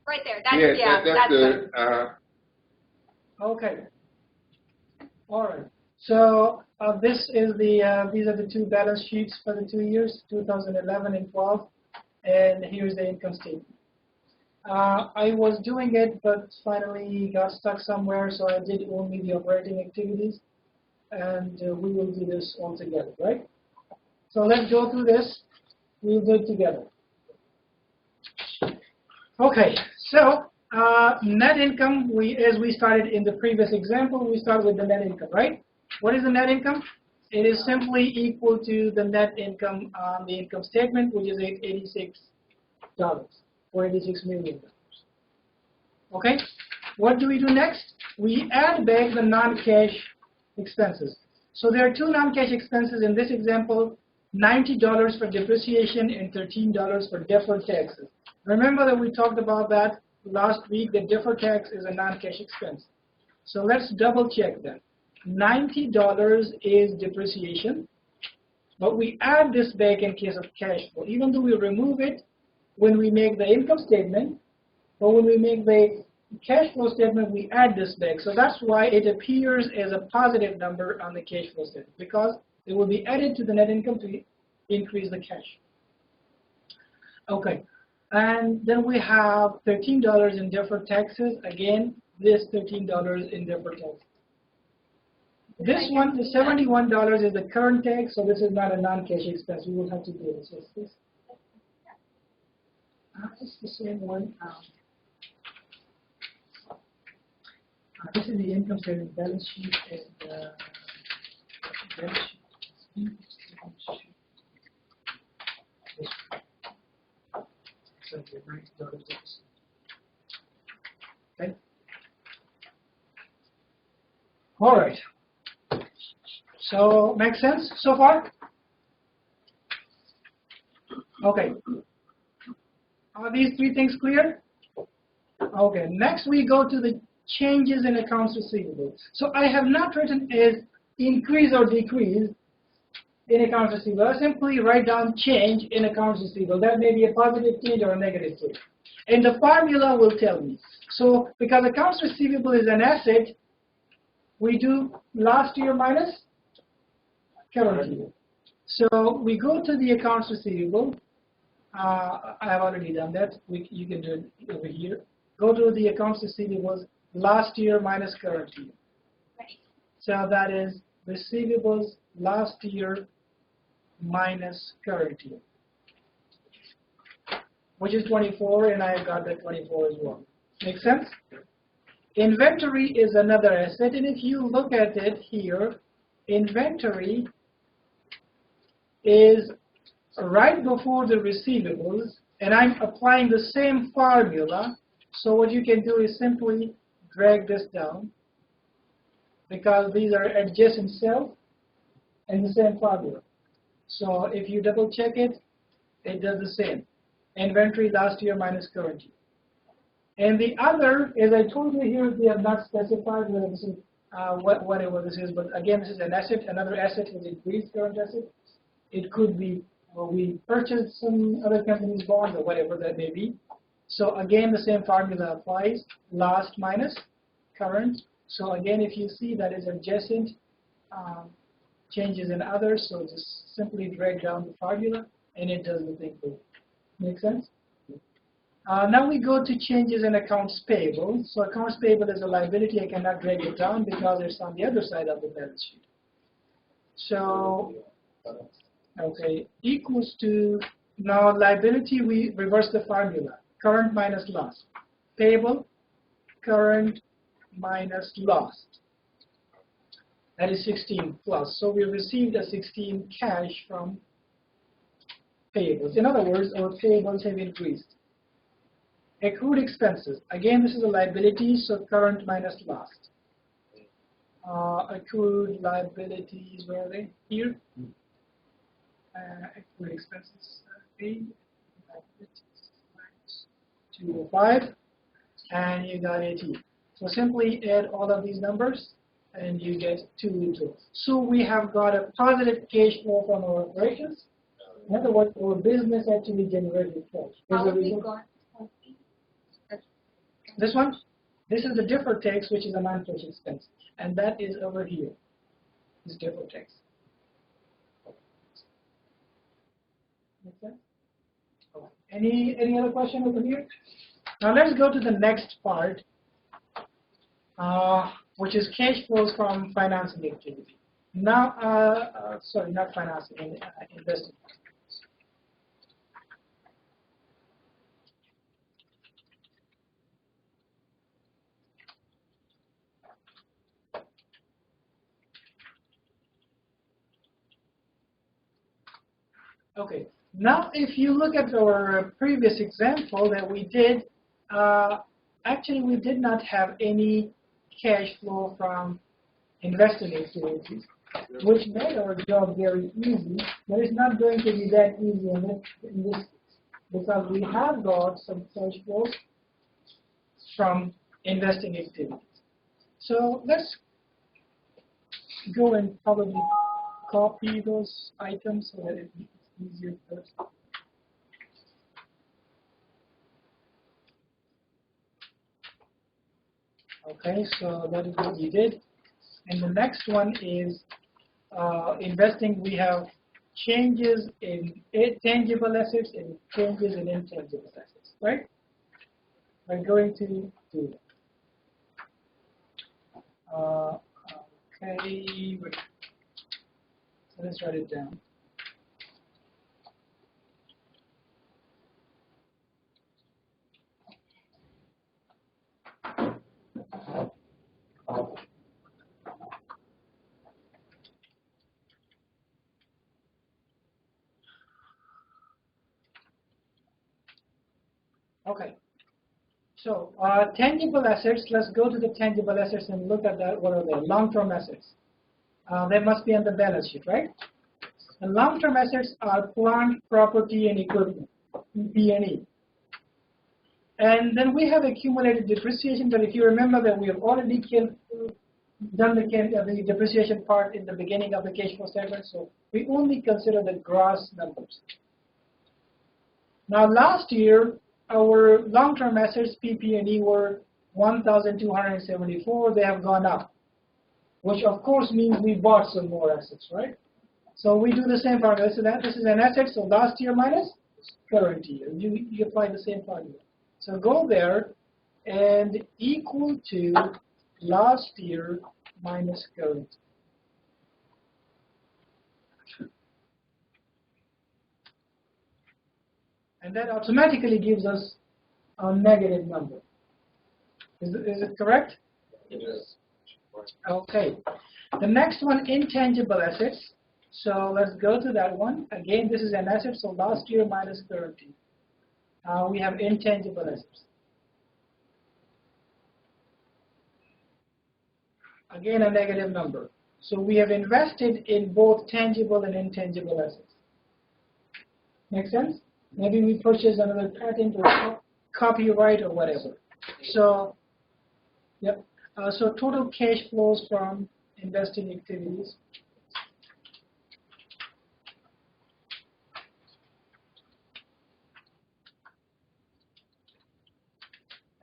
Right there. That's, yes, that's good. Okay. All right. So this is the these are the two balance sheets for the 2 years, 2011 and 12, and here's the income statement. I was doing it, but finally got stuck somewhere, so I did only the operating activities, and we will do this all together, right? So let's go through this. We'll do it together. Okay. So net income, as we started in the previous example, we start with the net income, right? What is the net income? It is simply equal to the net income on the income statement, which is $86, or $86 million. Okay? What do we do next? We add back the non-cash expenses. So there are two non-cash expenses in this example, $90 for depreciation and $13 for deferred taxes. Remember that we talked about that last week, that deferred tax is a non-cash expense. So let's double check that. $90 is depreciation, but we add this back in case of cash flow. Even though we remove it when we make the income statement, but when we make the cash flow statement, we add this back. So that's why it appears as a positive number on the cash flow statement, because it will be added to the net income to increase the cash. Okay. And then we have $13 in deferred taxes. Again, this $13 in deferred taxes. This one, the $71 is the current tax, so this is not a non-cash expense. We will have to do this. It's the same one. This is the income statement balance sheet and balance sheet. So the $90. Okay. All right. So makes sense so far? Okay. Are these three things clear? Okay. Next we go to the changes in accounts receivable. So I have not written as increase or decrease in accounts receivable. I simply write down change in accounts receivable. That may be a positive change or a negative change. And the formula will tell me. So because accounts receivable is an asset, we do last year minus current year. So we go to the accounts receivable. I have already done that. You can do it over here. Go to the accounts receivables last year minus current year. Right. So that is receivables last year minus current year, which is 24, and I got that 24 as well. Make sense? Inventory is another asset, and if you look at it here, inventory is right before the receivables, and I'm applying the same formula. So what you can do is simply drag this down, because these are adjacent cells and the same formula. So if you double check it, it does the same. Inventory last year minus current year. And the other, as I told you here, we have not specified whether this is whatever this is, but again, this is an asset. Another asset is increased current asset. It could be we purchased some other company's bond or whatever that may be. So again, the same formula applies, last minus current. So again, if you see that is adjacent changes in others, so just simply drag down the formula and it does the thing for you. Make sense? Now we go to changes in accounts payable. So accounts payable is a liability. I cannot drag it down because it's on the other side of the balance sheet. So, okay, equals to, now liability, we reverse the formula. Current minus loss. Payable, current minus loss. That is 16 plus. So we received a 16 cash from payables. In other words, our payables have increased. Accrued expenses. Again, this is a liability, so current minus lost. Accrued liabilities, where are they? Here. Accrued expenses. Paid. Liabilities minus 205. And you got 18. So simply add all of these numbers, and you get 202. So we have got a positive cash flow from our operations. In other words, our business actually generated cash. How have we got 40? This one? This is the deferred tax, which is a non-cash expense. And that is over here. This deferred tax. Make sense? Okay. Any other question over here? Now let's go to the next part, which is cash flows from financing activity. Now, sorry, not financing, investing. Okay, now if you look at our previous example that we did, actually we did not have any cash flow from investing activities, which made our job very easy, but it's not going to be that easy in this because we have got some cash flows from investing activities. So let's go and probably copy those items so that it's easier first. Okay, so that is what we did. And the next one is investing. We have changes in tangible assets and changes in intangible assets, right? We're going to do that. Okay, so let's write it down. So tangible assets, let's go to the tangible assets and look at that. What are they? Long-term assets. They must be on the balance sheet, right? The long-term assets are plant, property, and equipment, PP&E. And then we have accumulated depreciation, but if you remember that we have already done the depreciation part in the beginning of the cash flow statement, so we only consider the gross numbers. Now last year, our long-term assets, PP&E, were 1,274. They have gone up, which of course means we bought some more assets, right? So we do the same formula. So this is an asset, so last year minus current year. You apply the same formula. So go there and equal to last year minus current. And that automatically gives us a negative number. Is it correct? It is. Okay. The next one, intangible assets. So let's go to that one. Again, this is an asset, so last year minus current year. We have intangible assets. Again, a negative number. So we have invested in both tangible and intangible assets. Make sense? Maybe we purchase another patent or copyright or whatever. So, yep. So total cash flows from investing activities.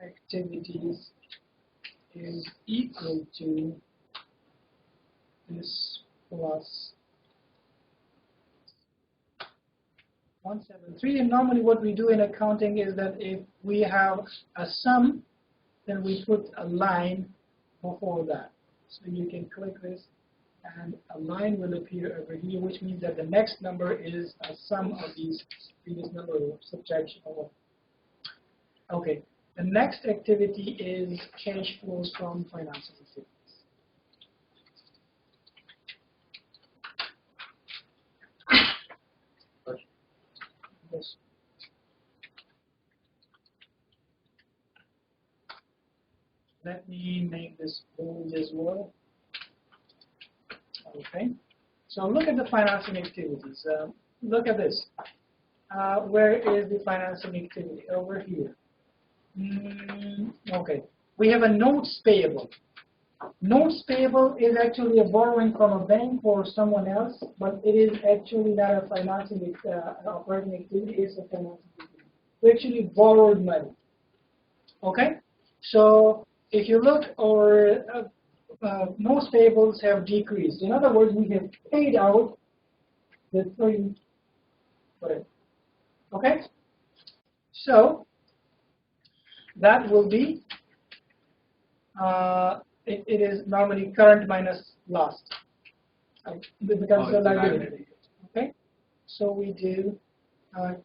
Activities is equal to this plus 173. And normally what we do in accounting is that if we have a sum, then we put a line before that. So you can click this and a line will appear over here, which means that the next number is a sum of these previous number or subtraction of one. Okay. The next activity is cash flows from financing activities. Yes. Let me make this bold as well. Okay. So look at the financing activities. Look at this. Where is the financing activity? Over here. Okay, we have a notes payable. Notes payable is actually a borrowing from a bank or someone else, but it is actually not a financing operating activity. It's a financing activity. We actually borrowed money. Okay, so if you look, our notes payables have decreased. In other words, we have paid out the whatever. Okay, so that will be, it is normally current minus last. It becomes a liability. Okay? So we do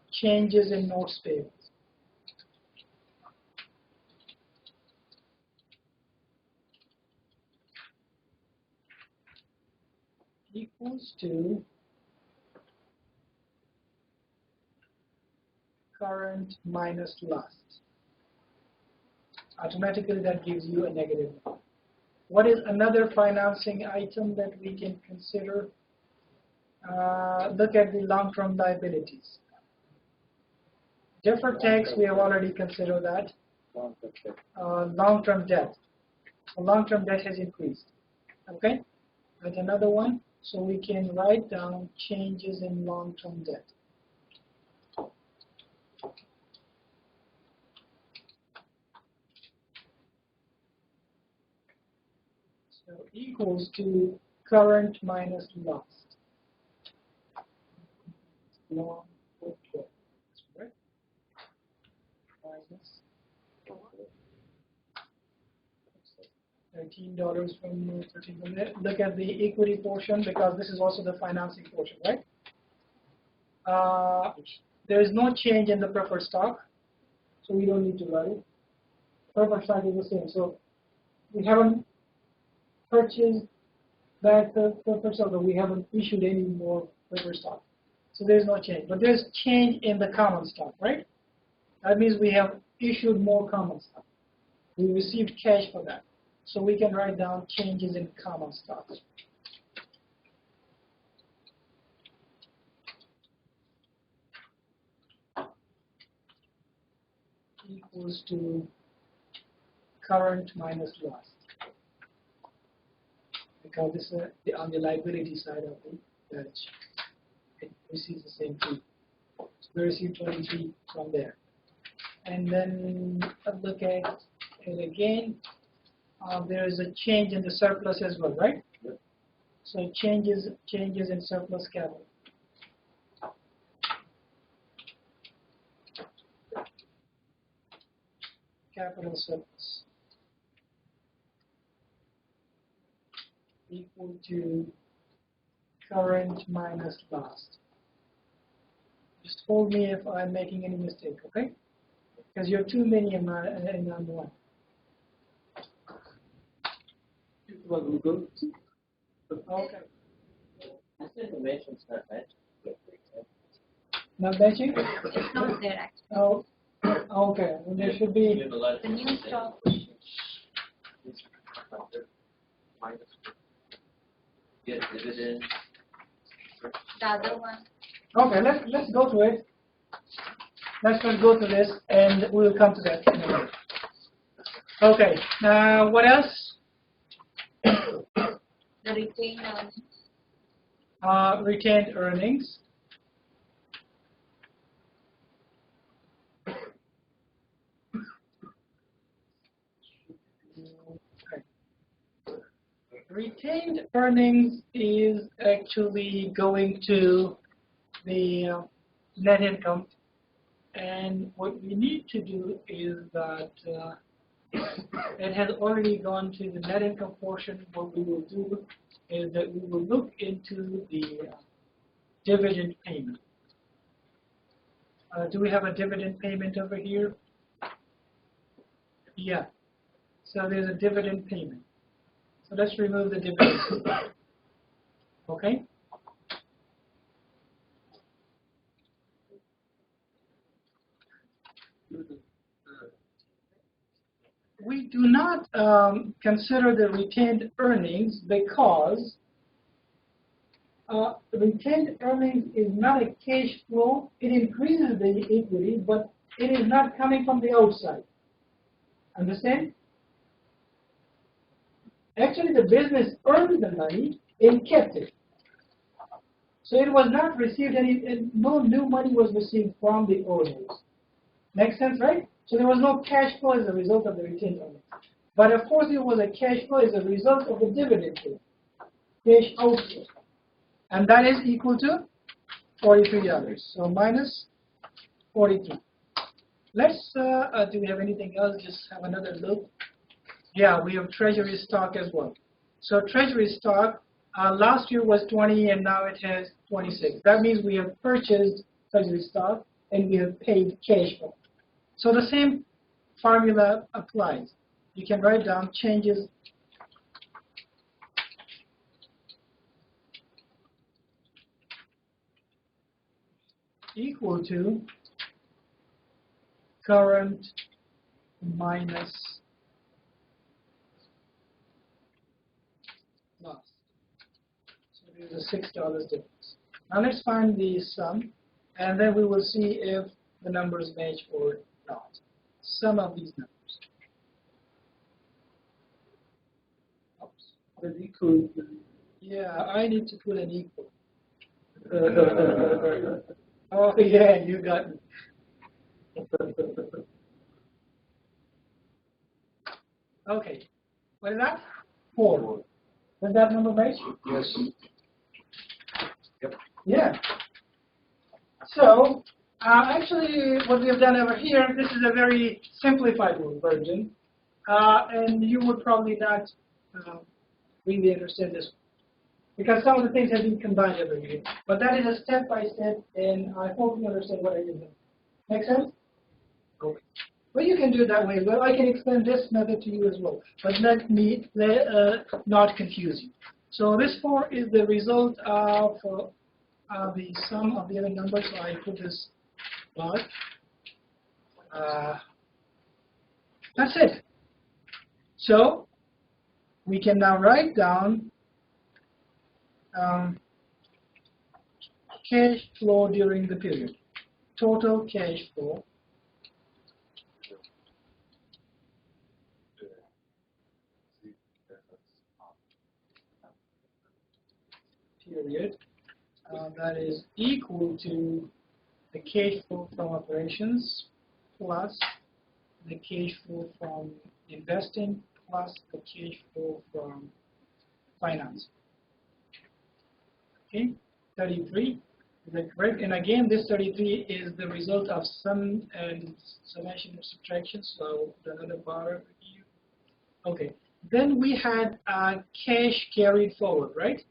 changes in notes payables. Equals to current minus last. Automatically that gives you a negative number. What is another financing item that we can consider? Look at the long-term liabilities. Deferred tax, we have already considered that. Long-term debt. Long-term debt has increased. Okay? That's another one. So we can write down changes in long-term debt. So equals to current minus last. Long debt. Right? Minus $13 from 13. Look at the equity portion because this is also the financing portion, right? There is no change in the preferred stock, so we don't need to write it. Preferred stock is the same, so we haven't purchased back the preferred stock, but we haven't issued any more preferred stock. So there's no change, but there's change in the common stock, right? That means we have issued more common stock. We received cash for that. So we can write down changes in common stock. Equals to current minus last. Because this is on the liability side of the balance sheet. It receives the same thing. So we receive 23 from there. And then look at it again. There is a change in the surplus as well, right? Yep. So changes in surplus capital. Capital surplus equal to current minus last. Just hold me if I'm making any mistake, okay? Because you're too many in number one. Okay. This information's not matched. Not matching? It's not there actually. Oh, okay. Well, there should You be. have a lot of The new stock, Minus. get dividends. the other one. Okay, let's go to it. Let's just go to this, and we'll come to that in a minute. Okay. What else? The retained earnings. Retained earnings. Retained earnings is actually going to the net income, and what we need to do is that it has already gone to the net income portion. What we will do is that we will look into the dividend payment. Do we have a dividend payment over here? Yeah. So there's a dividend payment. So let's remove the dividend payment. Okay? We do not consider the retained earnings because retained earnings is not a cash flow. It increases the equity, but it is not coming from the outside. Understand? Actually, the business earned the money and kept it. So it was not received no new money was received from the owners. Make sense, right? So there was no cash flow as a result of the retained earnings. But of course, there was a cash flow as a result of the dividend payment, cash outflow. And that is equal to $43. So minus 43. Let's, do we have anything else? Just have another look. Yeah, we have treasury stock as well. So treasury stock, last year was 20 and now it has 26. That means we have purchased treasury stock and we have paid cash for it. So the same formula applies. You can write down changes equal to current minus loss. So there's a $6 difference. Now let's find the sum, and then we will see if the numbers match or not. Sum of these numbers. Oops. Yeah, I need to put an equal. Oh yeah, you got me. Okay, what is that? 4. Does that number match? Yes. Yep. Yeah. So, actually, what we have done over here, this is a very simplified version, and you would probably not really understand this because some of the things have been combined over here. But that is a step-by-step, and I hope you understand what I did. Make sense? Okay. Well, you can do it that way as well. I can explain this method to you as well, but let me not confuse you. So this 4 is the result of the sum of the other numbers. So I put this dot. That's it. So we can now write down cash flow during the period. Total cash flow period that is equal to the cash flow from operations plus the cash flow from investing plus the cash flow from finance. Okay, 33. Is that correct? And again, this 33 is the result of sum and summation and subtraction. So put another bar here. Okay. Then we had cash carried forward, right?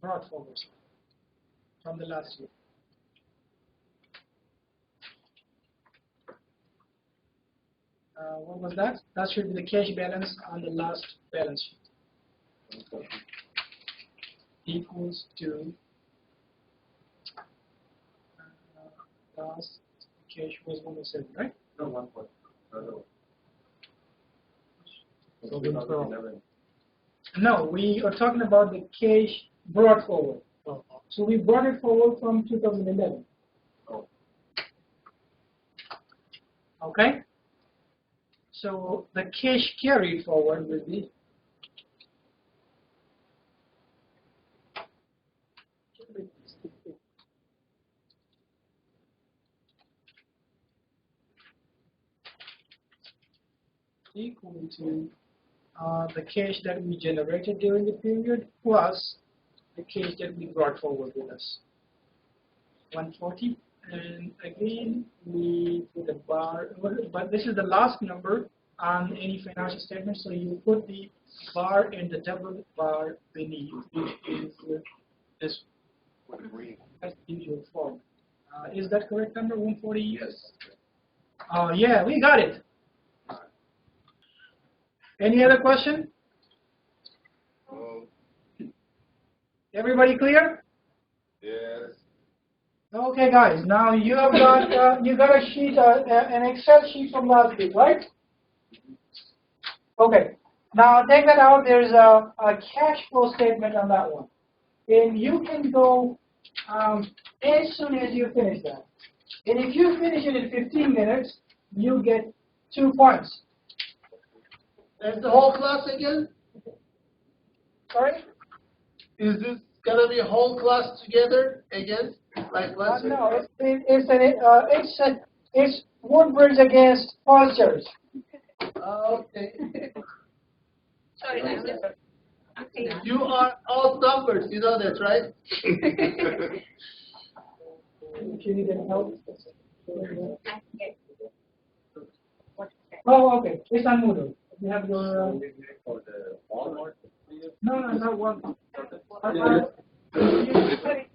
Brought forward from the last year. What was that? That should be the cash balance on the last balance sheet. Equals to last cash was 107, right? No, 1 point. No. No, we are talking about the cash brought forward. So we brought it forward from 2011. Oh. Okay? So the cash carried forward will be equal to the cash that we generated during the period plus the cash that we brought forward with us. 140. And again, we put a bar, but this is the last number on any financial statement, so you put the bar and the double bar beneath, which is this. That's the usual form. Is that correct number, 140? Yes. Oh, yeah, we got it. Any other question? Everybody clear? Yes. Okay, guys. Now you have got you got a sheet, an Excel sheet from last week, right? Okay. Now take that out. There's a cash flow statement on that one, and you can go as soon as you finish that. And if you finish it in 15 minutes, you get 2 points. And the whole class again? Sorry? Is this gonna be a whole class together again, like last week? No, it's Woodbridge against Foster's. Okay. Sorry, I was. Okay. You are outnumbered, you know that, right? If you need any help. I get what is that? Oh, okay. It's on Moodle. You have your. For the Walmart. No, not one. You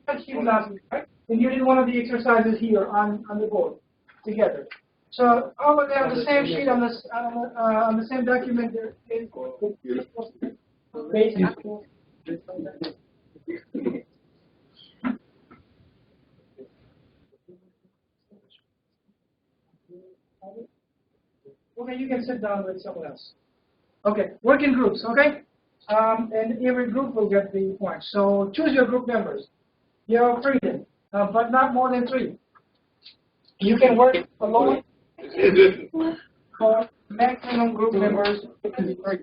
had sheet last week, right? And you did one of the exercises here on the board together. So over there on the same sheet on the same document there is okay, you can sit down with someone else. Okay, work in groups, okay? And every group will get the points. So choose your group members. You're freedom, but not more than 3. You can work alone or maximum group members is 3.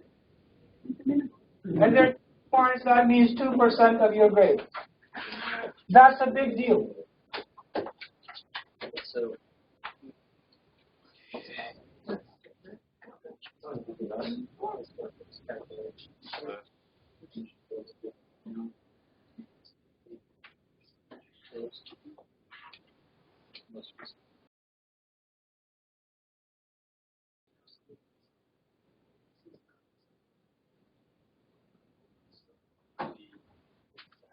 And there's points, that means 2% of your grade. That's a big deal. So.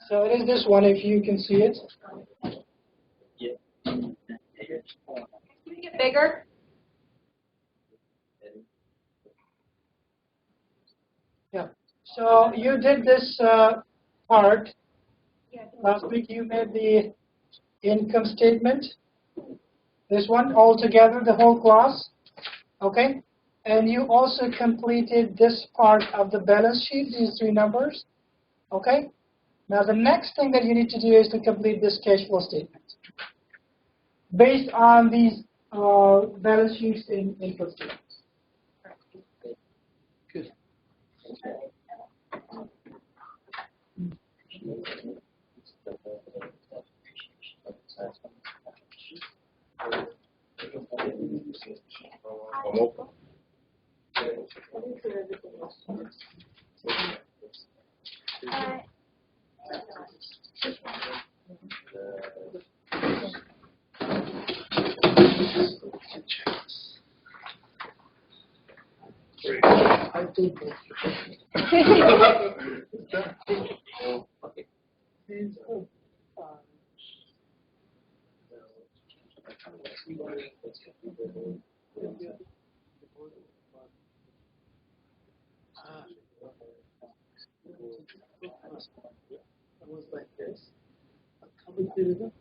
So it is this one, if you can see it. Yeah. Can you get bigger? Yeah. So you did this part Last week you made the income statement. This one all together, the whole class. Okay? And you also completed this part of the balance sheet, these three numbers. Okay? Now the next thing that you need to do is to complete this cash flow statement. Based on these balance sheets and income statements. Good. I think it was like this. Coming to the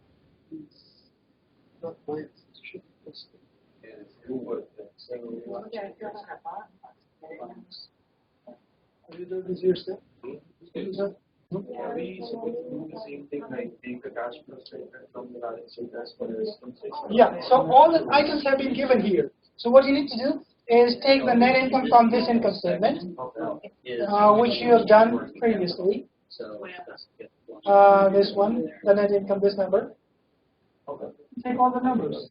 not my institution. Have you done this yourself? Are we supposed to do the same thing, like take the cash flow statement from the balance sheet as per the income statement? Yeah, so all the items have been given here. So what you need to do is take the net income from this income statement, which you have done previously. This one, the net income, this number. Take all the numbers.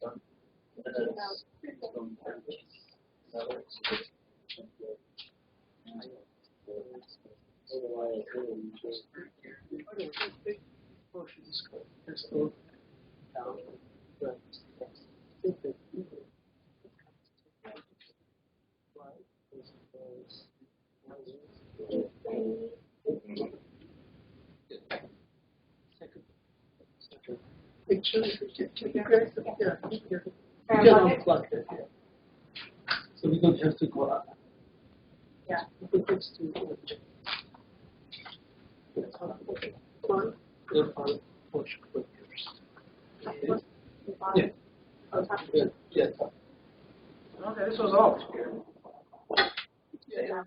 Picture, you can unplug that here. So we don't have to go up. Yeah. Yeah. Yeah. Okay, this was all. Yeah.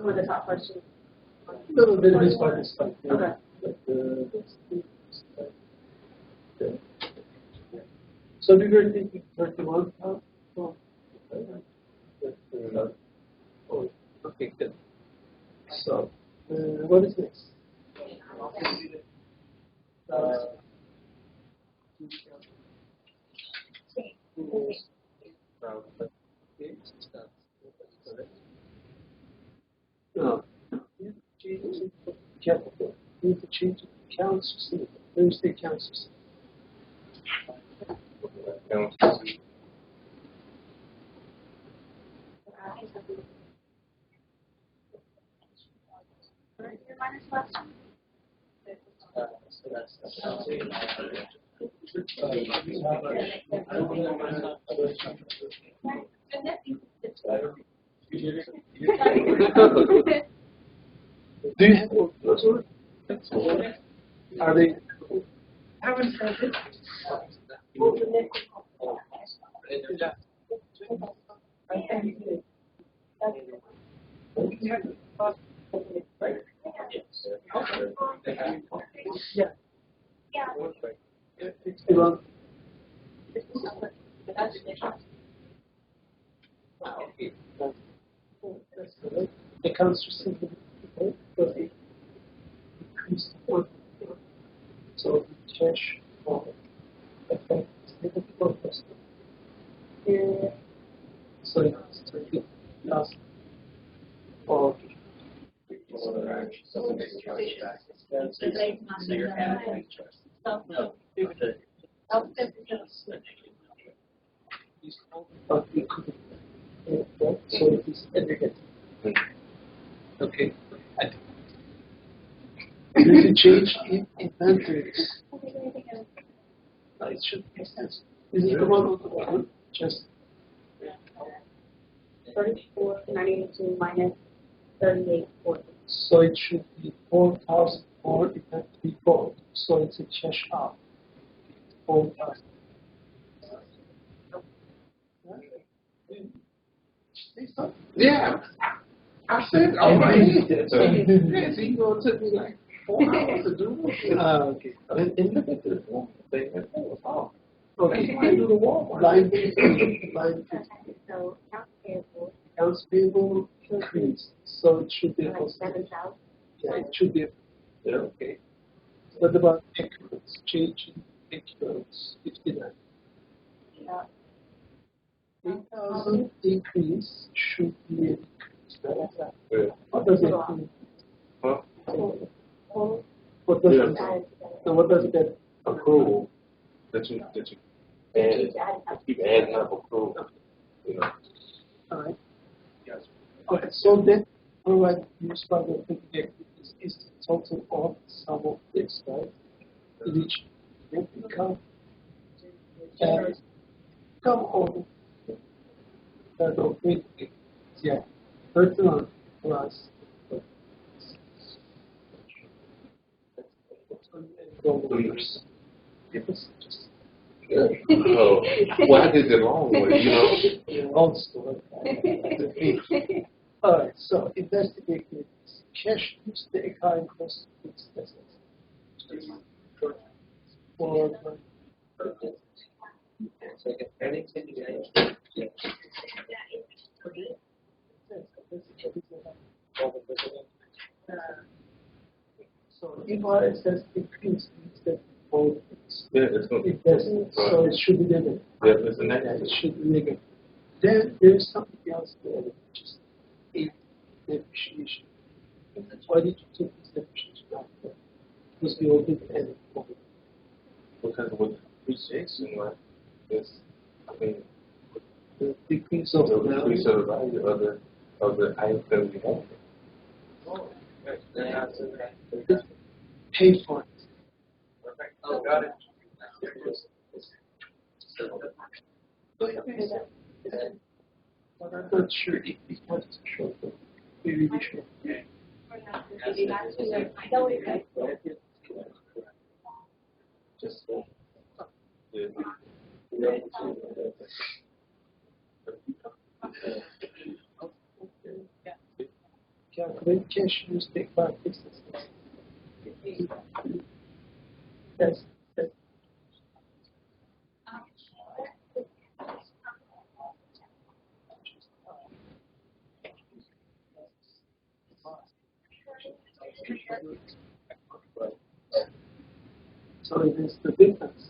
With the top question. A little bit of this part is stuff. Okay. So we were thinking 31. Okay, good. So, what is this? No. Careful. You need to change the accounts receivable. Where's the accounts receivable? Do you have those? Are they? Haven't said it. Yeah. Okay. That's good. Accounts receivable. Okay. Increased work. So cash for effect purpose. So it's last for but we could so it is negative. Okay. There's a change in inventories. It should make sense. Is it the one just 34,982 minus 38,40. so it should be 4,000 or it can be both. So it's a cash out. Both are. Yeah. I said, all right. Yeah, so you know, it took me like 4 hours to do this. Okay. And look at this one thing. That was off. Okay. I do the Walmart. Line 50. So accounts payable, Accounts payable increase. So it should be a like positive. 7,000. Yeah, it should be a Yeah. okay. What about accruals? Changing accruals 59. Yeah. 8,000 increase should be an increase. Right? Yeah. What does it mean? Huh? What does Yeah. it mean? So what does that Accrual that you add, keep adding up accrual. You know. all right? Yes. Okay, so then provide used by the thinking activities is the total of sum of this, right? In each net income and come on that operating, yeah, personal plus dollars. It's just Oh, well, I did the long way, you know. old story. All right, so investigate this. Cash use the accounting cost of fixed assets. For so if RSS increase means that both Yeah, it's going it doesn't, so it should be negative. Yeah, it's a Yeah, negative. it should be negative. Then there's something else there, which is a depreciation. Why did you take this depreciation out there? Because we all did it. Because with appreciation, like, it's, I mean, The decrease of the the increase value. of the value of the items that we have. Pay for it. Oh, got it. But I'm not sure if we have to show them. We really should. Just, Calculate cash use take by fixed assets. Yes. Yes. So it is the difference.